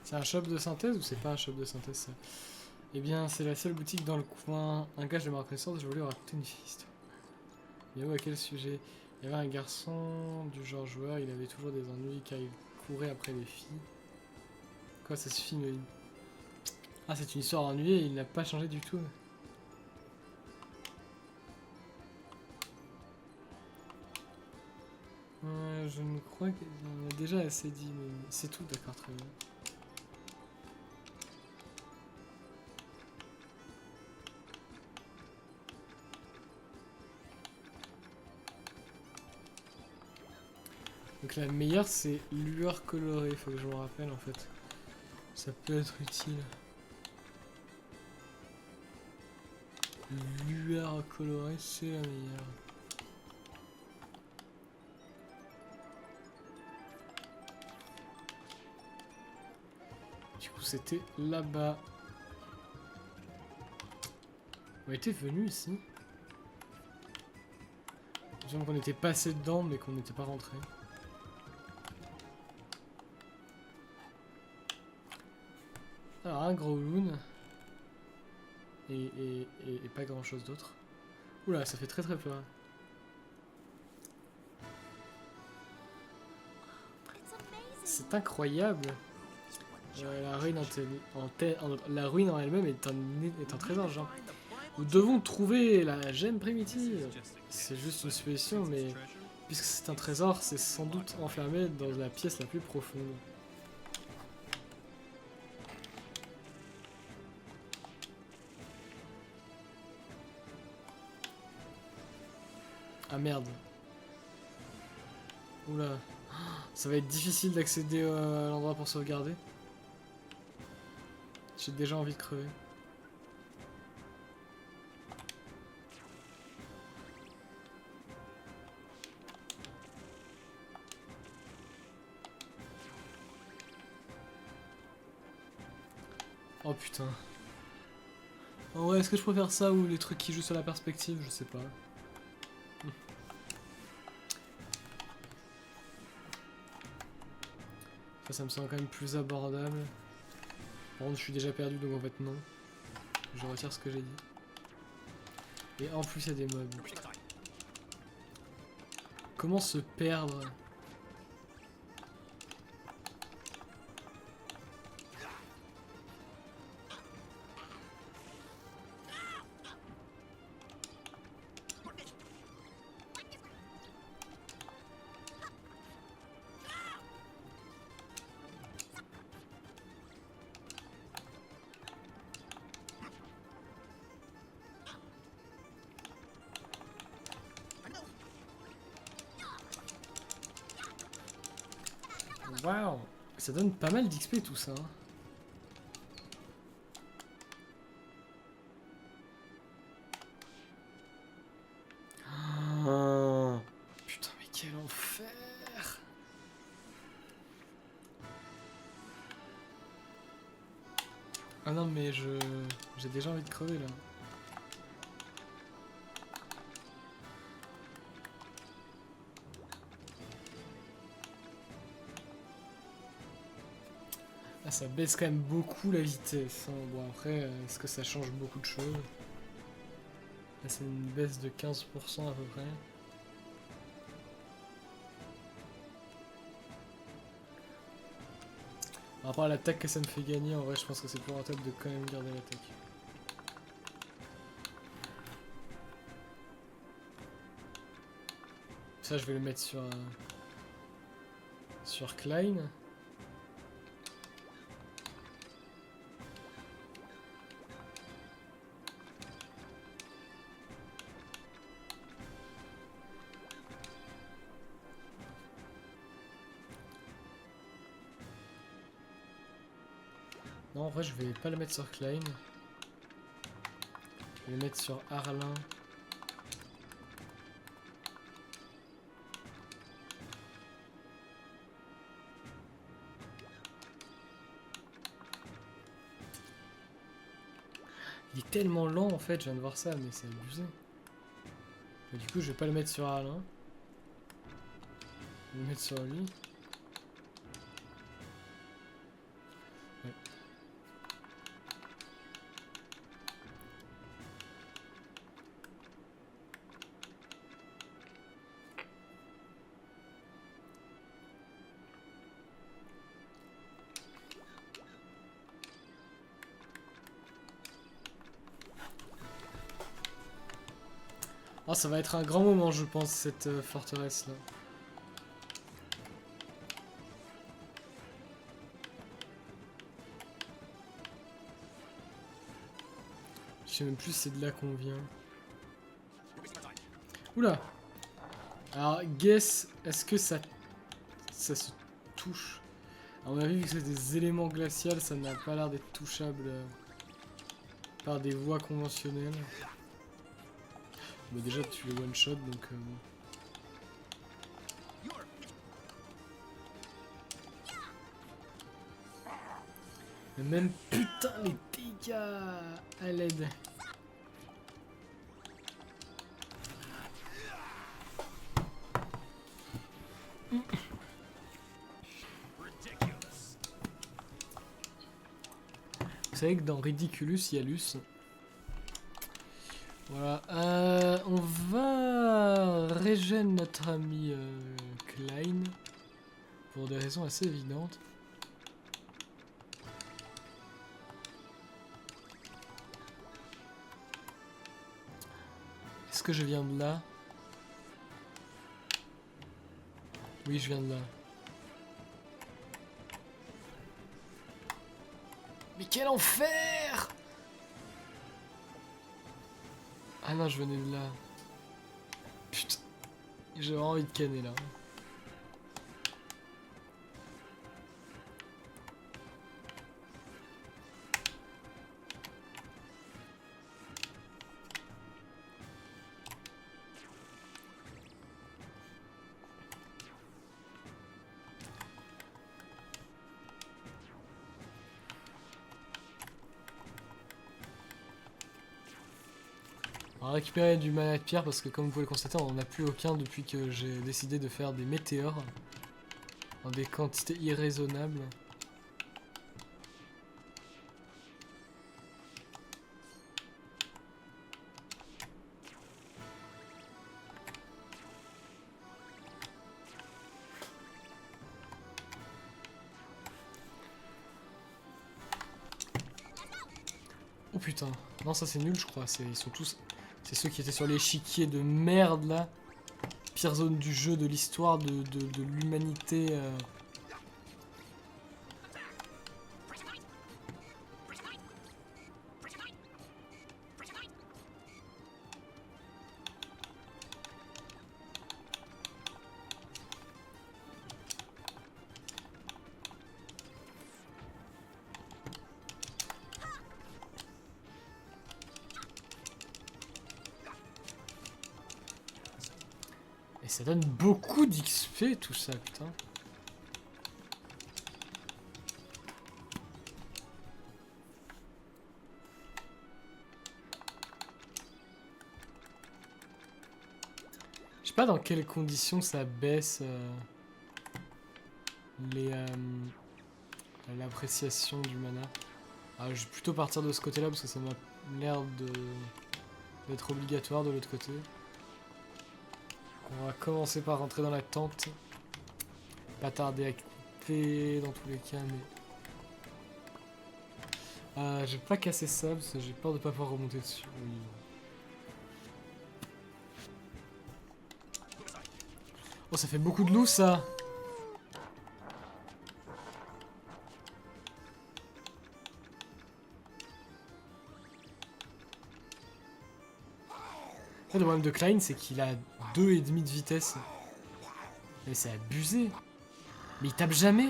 C'est un shop de synthèse ou c'est pas un shop de synthèse ça? Eh bien, c'est la seule boutique dans le coin. Un gage de ma reconnaissance, je voulais vous raconter une histoire. Mais où, à quel sujet? Il y avait un garçon du genre joueur, il avait toujours des ennuis car il courait après les filles. Quoi, ça se finit? Ah, c'est une histoire ennuyée, il n'a pas changé du tout. Je ne crois qu'on a déjà assez dit, mais c'est tout, d'accord, très bien. Donc la meilleure c'est lueur colorée, faut que je me rappelle en fait. Ça peut être utile. Lueur colorée c'est la meilleure. Du coup c'était là-bas. On était venu ici. Il me semble qu'on était passé dedans mais qu'on n'était pas rentré. Alors un gros loon. Et pas grand chose d'autre. Oula, ça fait très très peur. C'est incroyable. La ruine la ruine en elle-même est un trésor, genre. Nous devons trouver la gemme primitive. C'est juste une supposition, mais puisque c'est un trésor, c'est sans doute enfermé dans la pièce la plus profonde. Ah merde. Oula. Ça va être difficile d'accéder à l'endroit pour sauvegarder. J'ai déjà envie de crever. Oh putain. En vrai, est-ce que je préfère ça ou les trucs qui jouent sur la perspective? Je sais pas. Ça me semble quand même plus abordable. Par contre, je suis déjà perdu, donc en fait, non. Je retire ce que j'ai dit. Et en plus, il y a des mobs. Putain. Comment se perdre? Waouh, ça donne pas mal d'XP tout ça. Oh, putain, mais quel enfer! Ah non, mais j'ai déjà envie de crever là. Ah, ça baisse quand même beaucoup la vitesse. Hein. Bon, après, est-ce que ça change beaucoup de choses? Là, c'est une baisse de 15% à peu près. Par rapport à l'attaque que ça me fait gagner, en vrai, je pense que c'est plus rentable de quand même garder l'attaque. Ça, je vais le mettre sur Klein. Non, en vrai, je vais pas le mettre sur Klein. Je vais le mettre sur Arlin. Il est tellement lent en fait, je viens de voir ça, mais c'est abusé. Et du coup, je vais pas le mettre sur Arlin. Je vais le mettre sur lui. Ouais. Ah, ça va être un grand moment, je pense, cette forteresse là. Je sais même plus si c'est de là qu'on vient. Oula. Alors, guess, est-ce que ça se touche? À mon avis, vu que c'est des éléments glaciaux, ça n'a pas l'air d'être touchable par des voies conventionnelles. Bah déjà, tu les one-shot, donc... Mais même, putain, les dégâts à l'aide. Vous savez que dans Ridiculous, il y a Luce. Voilà. On va régénérer notre ami Klein. Pour des raisons assez évidentes. Est-ce que je viens de là? Oui, je viens de là. Mais quel enfer! Ah non, je venais de là. Putain. J'ai vraiment envie de canner là. On va récupérer du mana de pierre parce que comme vous pouvez le constater, on n'en a plus aucun depuis que j'ai décidé de faire des météores en des quantités irraisonnables. Oh putain, non ça c'est nul je crois, ils sont tous... C'est ceux qui étaient sur l'échiquier de merde là. Pire zone du jeu, de l'histoire, de l'humanité. Et ça donne beaucoup d'XP tout ça, putain. Je sais pas dans quelles conditions ça baisse l'appréciation du mana. Ah, je vais plutôt partir de ce côté-là parce que ça m'a l'air d'être obligatoire de l'autre côté. On va commencer par rentrer dans la tente. Pas tarder à couper dans tous les cas, mais... je vais pas casser ça parce que j'ai peur de pas pouvoir remonter dessus. Oui. Oh, ça fait beaucoup de loups ça! Le problème de Klein, c'est qu'il a 2,5 de vitesse. Mais c'est abusé. Mais il tape jamais.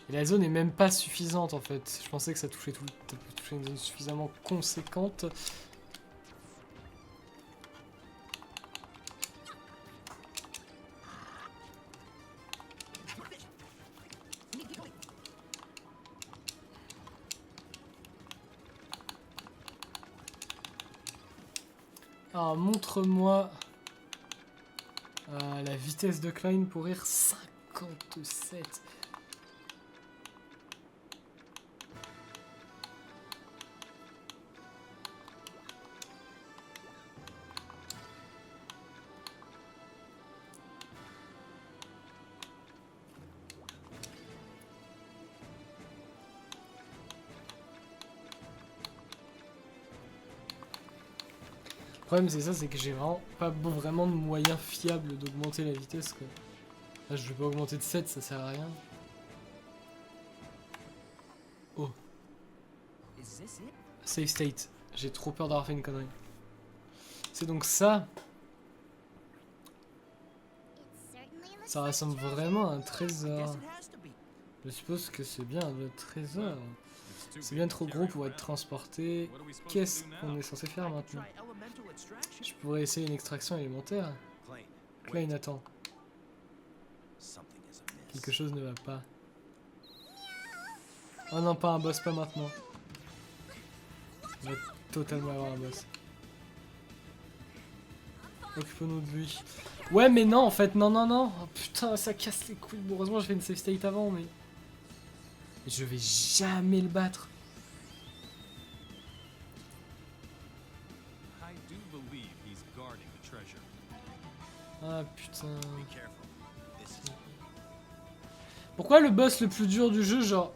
Et la zone est même pas suffisante en fait. Je pensais que ça touchait une zone suffisamment conséquente. Alors montre-moi la vitesse de Klein pour rire 57. Le problème c'est ça, c'est que j'ai vraiment pas vraiment de moyens fiables d'augmenter la vitesse quoi. Là je vais pas augmenter de 7, ça sert à rien. Oh. Save state. J'ai trop peur d'avoir fait une connerie. C'est donc ça. Ça ressemble vraiment à un trésor. Je suppose que c'est bien le trésor. C'est bien trop gros pour être transporté. Qu'est-ce qu'on est censé faire maintenant? Je pourrais essayer une extraction élémentaire. Klein, attends. Quelque chose ne va pas. Oh non, pas un boss, pas maintenant. On va totalement avoir un boss. Occupons-nous de lui. Ouais, mais non, en fait, non, non, non. Oh, putain, ça casse les couilles. Bon, heureusement, j'ai fait une save state avant, mais... Je vais jamais le battre. Ah, putain. Pourquoi le boss le plus dur du jeu, genre...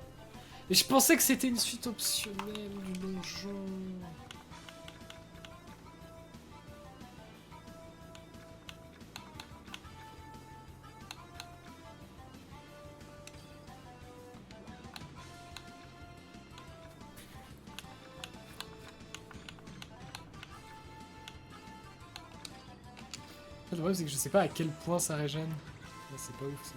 Et je pensais que c'était une suite optionnelle du donjon. Le problème c'est que je sais pas à quel point ça régène. C'est pas ouf ça.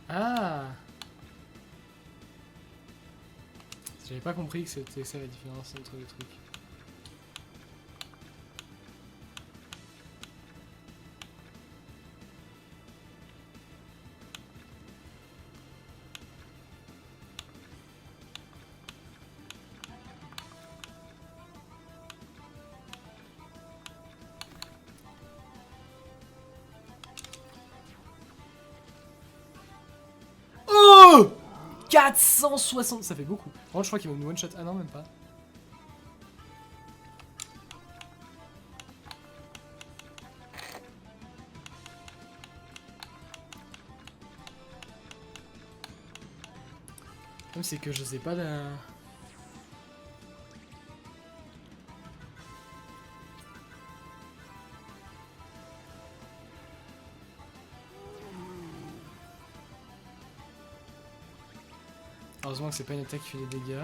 Ah! J'avais pas compris que c'était ça la différence entre les trucs. Oh! 460, ça fait beaucoup. Par contre, je crois qu'il va me one shot. Ah non, même pas. Même c'est que je sais pas d'un. Heureusement que c'est pas une attaque qui fait des dégâts.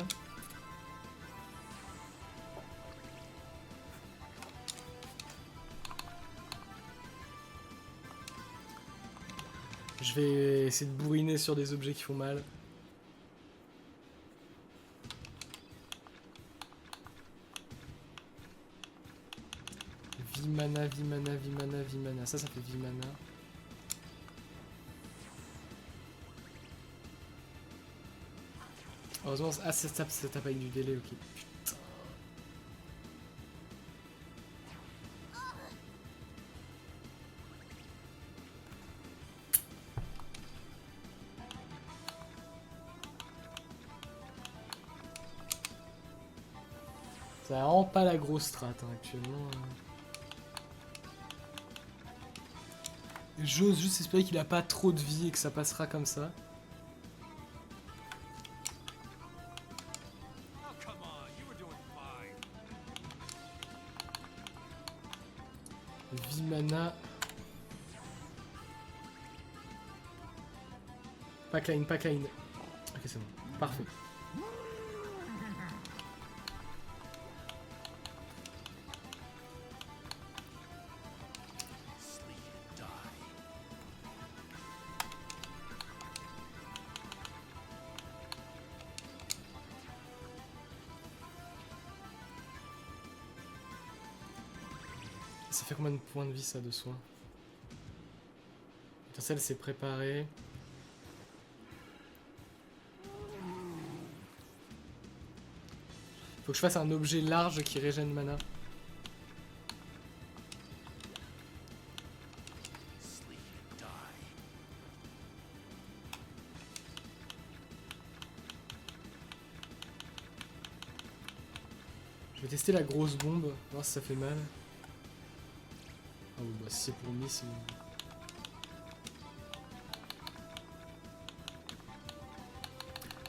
Je vais essayer de bourriner sur des objets qui font mal. Vie mana, vie mana, vie mana, vie mana. Ça fait vie mana. Heureusement, ah, ça tape avec du délai, ok. Putain. Ça a vraiment pas la grosse strat hein, actuellement. J'ose juste espérer qu'il a pas trop de vie et que ça passera comme ça. Vie mana. Pack line, pack line. Ok, c'est bon. Parfait. Ça fait combien de points de vie ça de soin? Celle s'est préparée. Faut que je fasse un objet large qui régène mana. tester la grosse bombe, voir si ça fait mal. Ah oui, bah si c'est pour miss.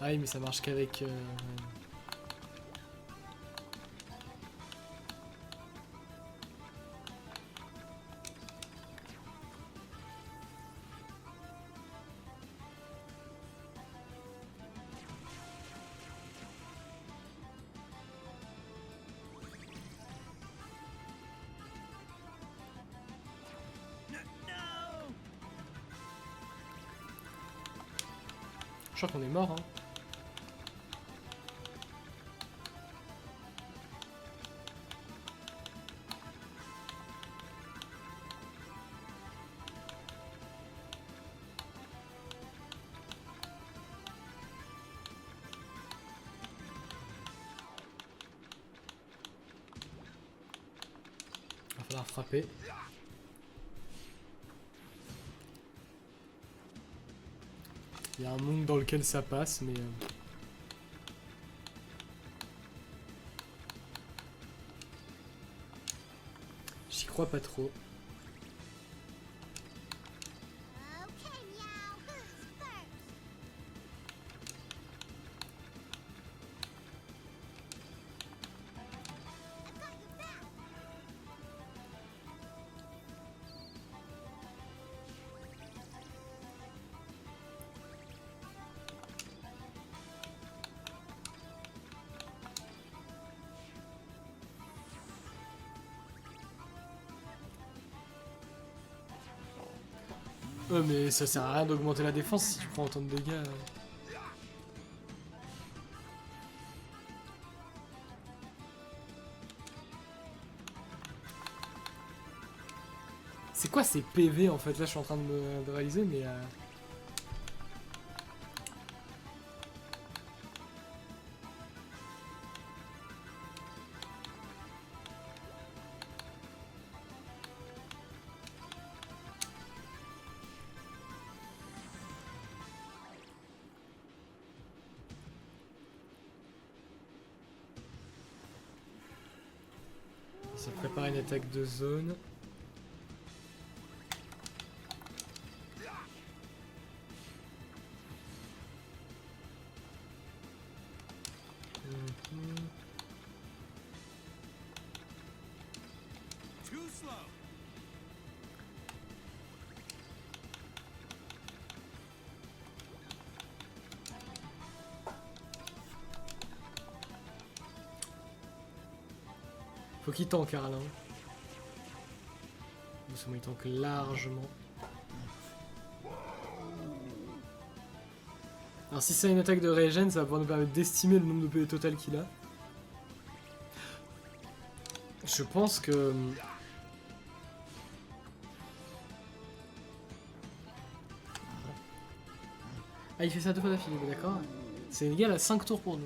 Ah oui, mais ça marche qu'avec... Je crois qu'on est mort, hein. Il va falloir frapper. Il y a un monde dans lequel ça passe, mais... J'y crois pas trop. Mais ça sert à rien d'augmenter la défense si tu prends autant de dégâts. C'est quoi ces PV en fait? Là je suis en train de réaliser, mais... Ça prépare une attaque de zone. Faut qu'il tank, Karl. Il tank largement. Alors si c'est une attaque de régène, ça va pouvoir nous permettre d'estimer le nombre de PV total qu'il a. Je pense que... Ah, il fait ça 2 fois d'affilée, d'accord. C'est égal à 5 tours pour nous.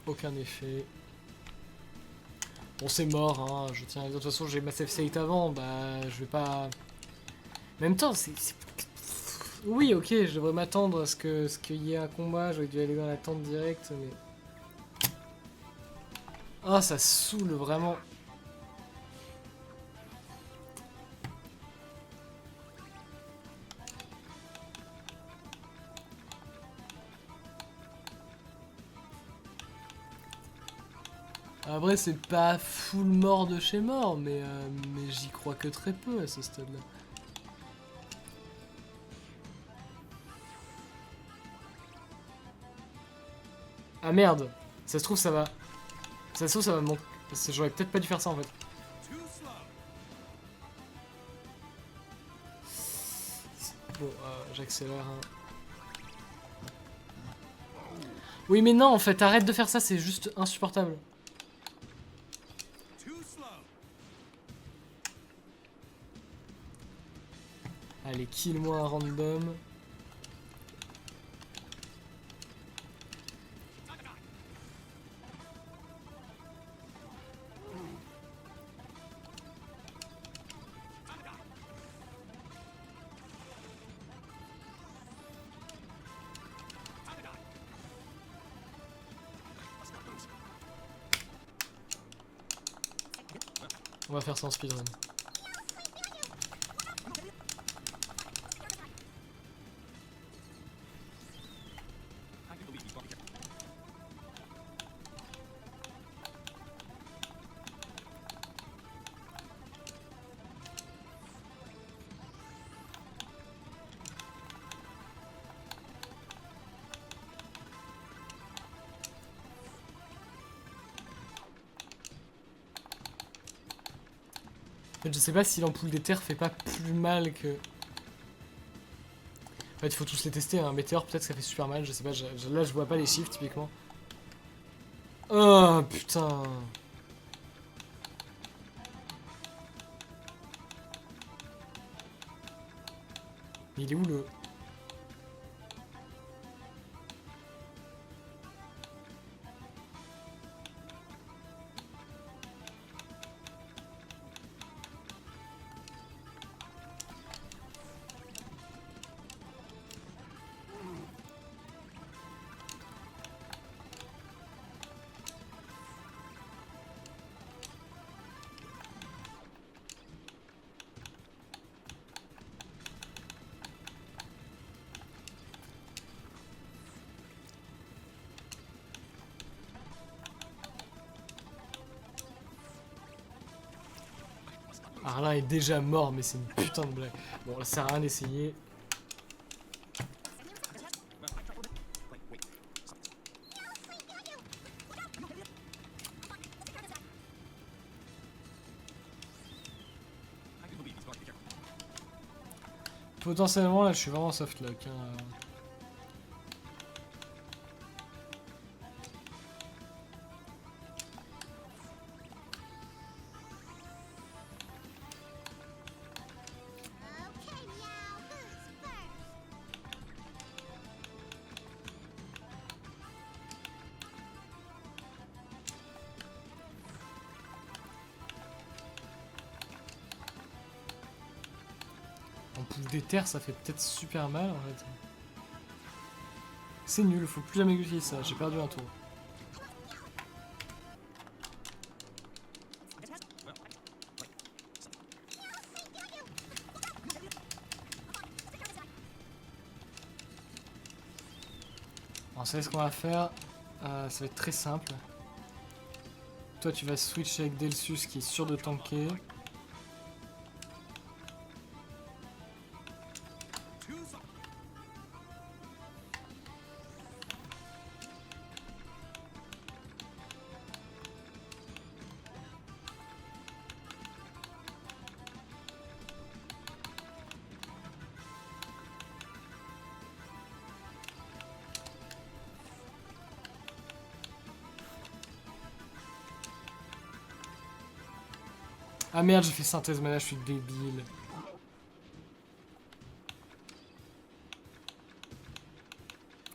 Aucun effet. Bon, c'est mort, hein. Je tiens à dire, de toute façon, j'ai ma save state avant, bah, je vais pas... En même temps, c'est... Oui, ok, je devrais m'attendre à ce qu'il y ait un combat, j'aurais dû aller dans la tente directe, mais... Ah, ça saoule, vraiment. Après, c'est pas full mort de chez mort, mais j'y crois que très peu à ce stade-là. Ah merde! Ça se trouve, ça va... Ça se trouve, ça va me manquer. J'aurais peut-être pas dû faire ça, en fait. Bon, j'accélère. Hein. Oui, mais non, en fait, arrête de faire ça, c'est juste insupportable. Allez, kill-moi un random. On va faire ça en speedrun. En fait, je sais pas si l'ampoule d'éther fait pas plus mal que... En fait, il faut tous les tester, hein. Météore, peut-être que ça fait super mal, je sais pas, là je vois pas les chiffres typiquement. Oh putain. Mais il est où le... Arlin est déjà mort, mais c'est une putain de blague. Bon, ça sert à rien d'essayer. Potentiellement, là, je suis vraiment softlock. Hein. Ampoule d'éther, ça fait peut-être super mal en fait. C'est nul, faut plus jamais utiliser ça, j'ai perdu un tour. Alors, vous savez ce qu'on va faire, ça va être très simple. Toi tu vas switch avec Delsus qui est sûr de tanker. Ah merde, j'ai fait synthèse mana, je suis débile.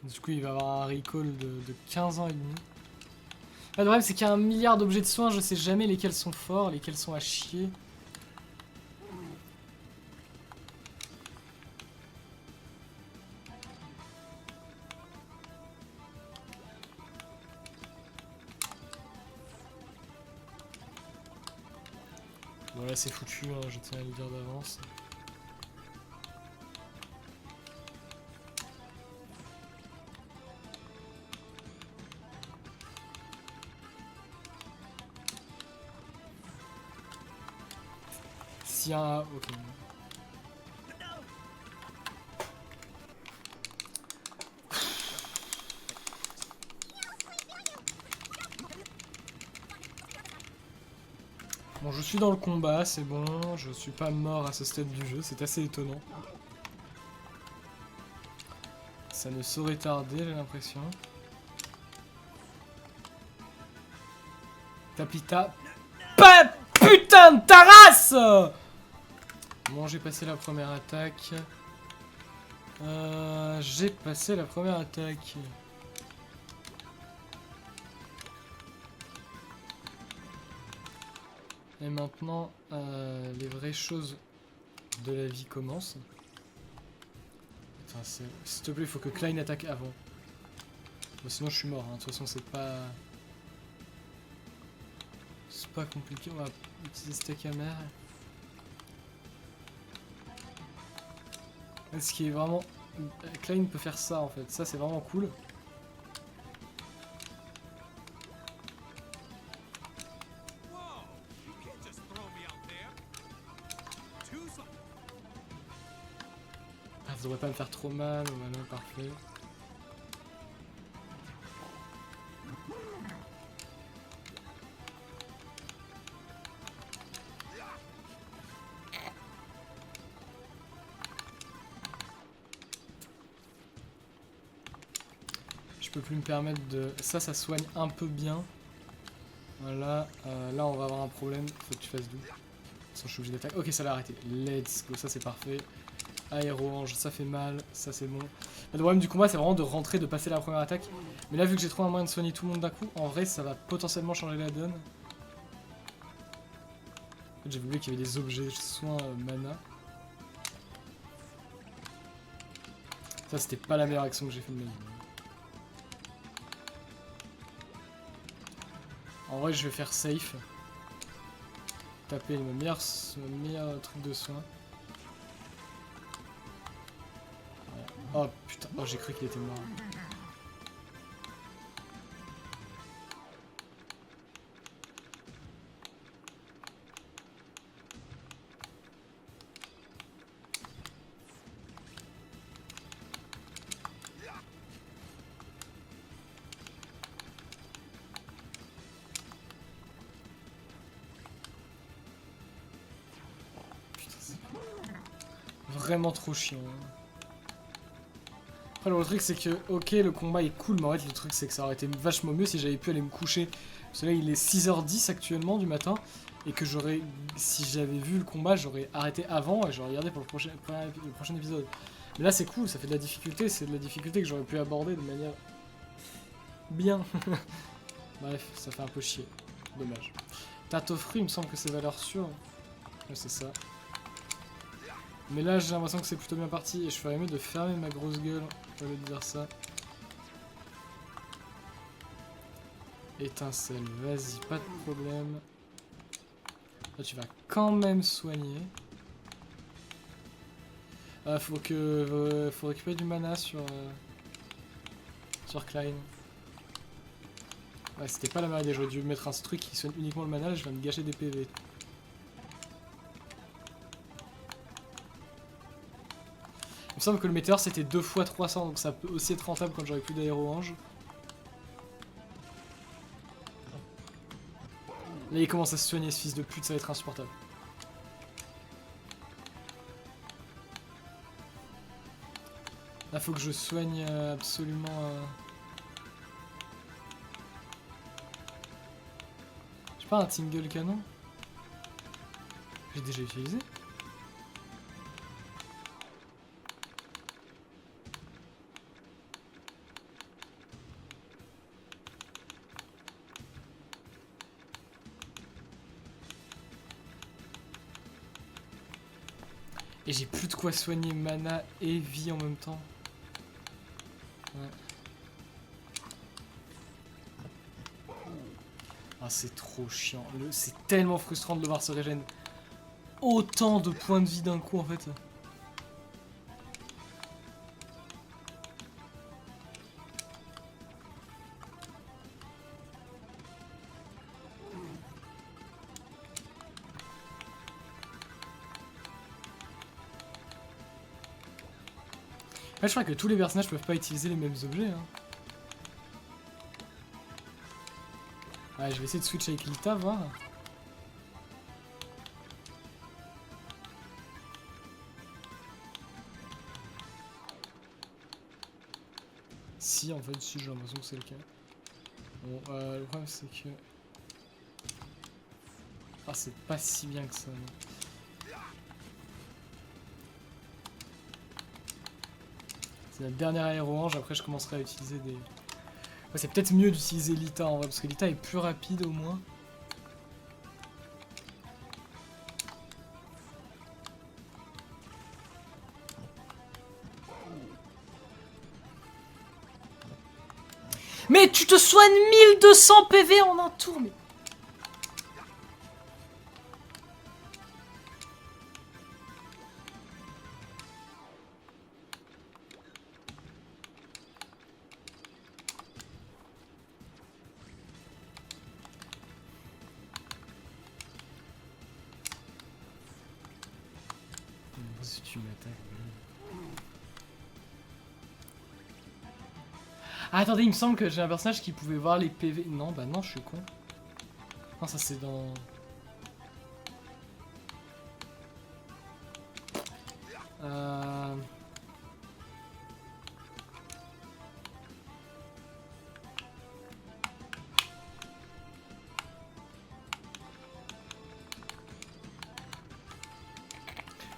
Du coup, il va avoir un recall de 15 ans et demi. Le problème, c'est qu'il y a un milliard d'objets de soins, je sais jamais lesquels sont forts, lesquels sont à chier. Bon là c'est foutu, hein, je tiens à le dire d'avance. S'il y a un... Ok. Bon, je suis dans le combat, c'est bon, je suis pas mort à ce stade du jeu, c'est assez étonnant. Ça ne saurait tarder, j'ai l'impression. Tapita. Pas putain de ta race. Bon, j'ai passé la première attaque. J'ai passé la première attaque. Et maintenant, les vraies choses de la vie commencent. Putain, s'il te plaît, il faut que Klein attaque avant. Bon, sinon, je suis mort. Hein. De toute façon, c'est pas... C'est pas compliqué. On va utiliser steak amer. Ce qui est vraiment... Klein peut faire ça, en fait. Ça, c'est vraiment cool. Ah, ça devrait pas me faire trop mal. Voilà, parfait. Je peux plus me permettre de... Ça soigne un peu bien. Voilà. Là, on va avoir un problème. Faut que tu fasses d'où. De toute façon, je suis obligé d'attaquer. Ok, ça l'a arrêté. Let's go. Ça, c'est parfait. Aéro-ange, ça fait mal. Ça, c'est bon. Le problème du combat, c'est vraiment de rentrer, de passer la première attaque. Mais là, vu que j'ai trouvé un moyen de soigner tout le monde d'un coup, en vrai, ça va potentiellement changer la donne. En fait, j'avais oublié qu'il y avait des objets soins mana. Ça, c'était pas la meilleure action que j'ai fait de ma vie. En vrai, je vais faire safe. Taper mon meilleur truc de soin. Ouais. Oh putain, oh, j'ai cru qu'il était mort. Vraiment trop chiant. Après le truc c'est que ok le combat est cool mais en fait le truc c'est que ça aurait été vachement mieux si j'avais pu aller me coucher. Parce que là il est 6h10 actuellement du matin et que j'aurais, si j'avais vu le combat j'aurais arrêté avant et j'aurais regardé pour le prochain épisode. Mais là c'est cool, ça fait de la difficulté, c'est de la difficulté que j'aurais pu aborder de manière bien. Bref, ça fait un peu chier, dommage. Tarte aux fruits, il me semble que c'est valeur sûre. Ouais c'est ça. Mais là j'ai l'impression que c'est plutôt bien parti et je ferais mieux de fermer ma grosse gueule au lieu de dire ça. Étincelle, vas-y, pas de problème. Là tu vas quand même soigner. Faut récupérer du mana sur Klein. Ouais, c'était pas la meilleure idée, j'aurais dû mettre un truc qui soigne uniquement le mana, là je viens de gâcher des PV. Il me semble que le météore c'était 2 fois 300, donc ça peut aussi être rentable quand j'aurai plus d'aéro-ange. Là il commence à se soigner ce fils de pute, ça va être insupportable. Là faut que je soigne absolument... J'ai pas un tingle canon? J'ai déjà utilisé? Et j'ai plus de quoi soigner mana et vie en même temps. Ouais. Ah c'est trop chiant. C'est tellement frustrant de le voir se régénérer. Autant de points de vie d'un coup en fait. Ouais, je crois que tous les personnages peuvent pas utiliser les mêmes objets. Hein. Ouais, je vais essayer de switch avec Lita, voir. Si, en fait, si, j'ai l'impression que c'est le cas. Bon, le problème c'est que... Ah, c'est pas si bien que ça. Non. C'est la dernière aéro-ange, après je commencerai à utiliser des... Ouais, c'est peut-être mieux d'utiliser Lita en vrai, parce que Lita est plus rapide au moins. Mais tu te soignes 1200 PV en un tour, mais... Si tu m'attaques... Ah, attendez, il me semble que j'ai un personnage qui pouvait voir les PV. Non, bah non, je suis con. Non, ça c'est dans...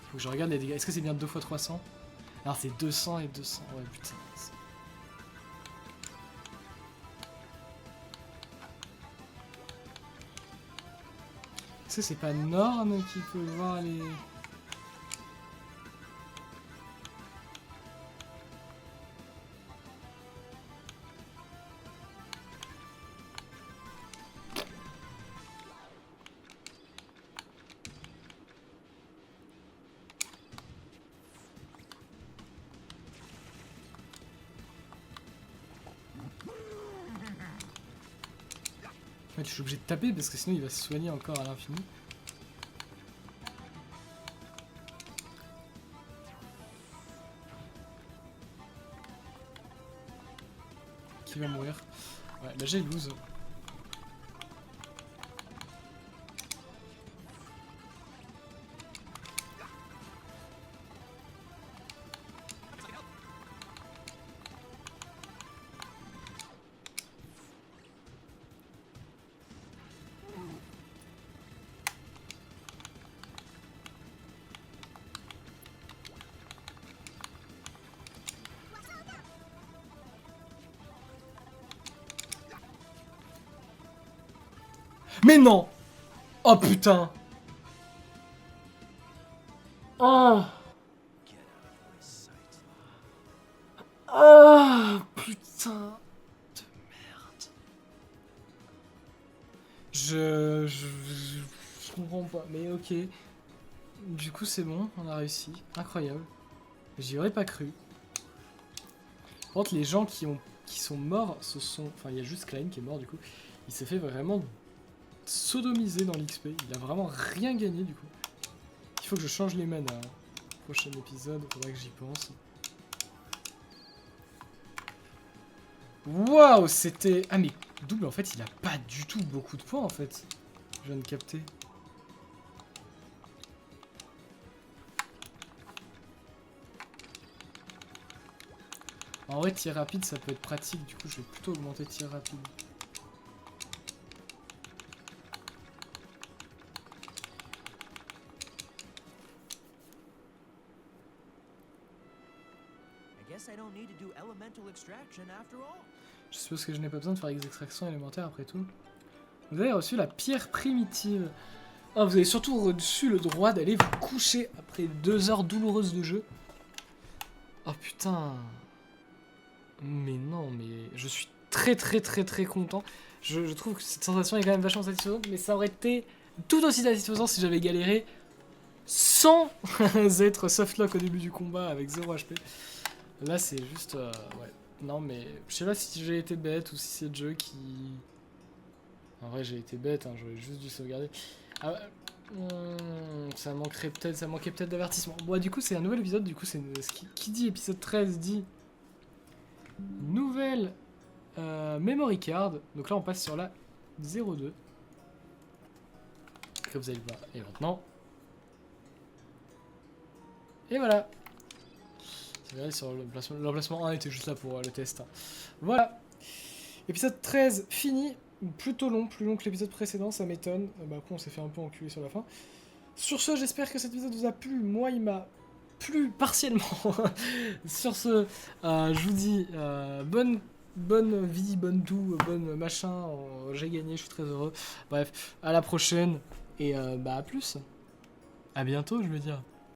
Faut que je regarde les dégâts. Est-ce que c'est bien 2 fois 300? Alors c'est 200 et 200. Ouais, putain. Est-ce que c'est pas Norn qui peut voir les... Ouais, je suis obligé de taper parce que sinon il va se soigner encore à l'infini. Qui va mourir? Ouais, bah j'ai lose. Mais non! Oh putain! Oh! Oh putain de merde. Je comprends pas, mais ok. Du coup c'est bon, on a réussi. Incroyable. J'y aurais pas cru. Par contre les gens qui sont morts, ce sont... Enfin il y a juste Klein qui est mort du coup. Il s'est fait vraiment sodomiser dans l'XP. Il a vraiment rien gagné du coup. Il faut que je change les manas. Prochain épisode, faudrait que j'y pense. Waouh, c'était... Ah mais double en fait il a pas du tout beaucoup de points en fait. Je viens de capter. En vrai tir rapide ça peut être pratique, du coup je vais plutôt augmenter tir rapide. Je suppose que je n'ai pas besoin de faire des extractions élémentaires après tout. Vous avez reçu la pierre primitive. Oh, vous avez surtout reçu le droit d'aller vous coucher après 2 heures douloureuses de jeu. Oh putain. Mais non, mais je suis très content. Je trouve que cette sensation est quand même vachement satisfaisante, mais ça aurait été tout aussi satisfaisant si j'avais galéré sans être softlock au début du combat avec 0 HP. Là c'est juste... ouais. Non mais je sais pas si j'ai été bête ou si c'est le jeu qui... En vrai j'ai été bête, hein, j'aurais juste dû sauvegarder. Ah, ça manquait peut-être d'avertissement. Bon du coup c'est un nouvel épisode, du coup c'est qui dit épisode 13 dit nouvelle memory card. Donc là on passe sur la 02. Comme vous allez le voir. Et maintenant... Et voilà. Sur l'emplacement 1 était juste là pour le test. Voilà. Épisode 13 fini. plutôt long, plus long que l'épisode précédent, ça m'étonne. Bah après on s'est fait un peu enculer sur la fin. Sur ce, j'espère que cet épisode vous a plu. Moi, il m'a plu partiellement. Sur ce, je vous dis bonne vie, bonne tout, bonne machin. J'ai gagné, je suis très heureux. Bref, à la prochaine et bah à plus. À bientôt, je veux dire.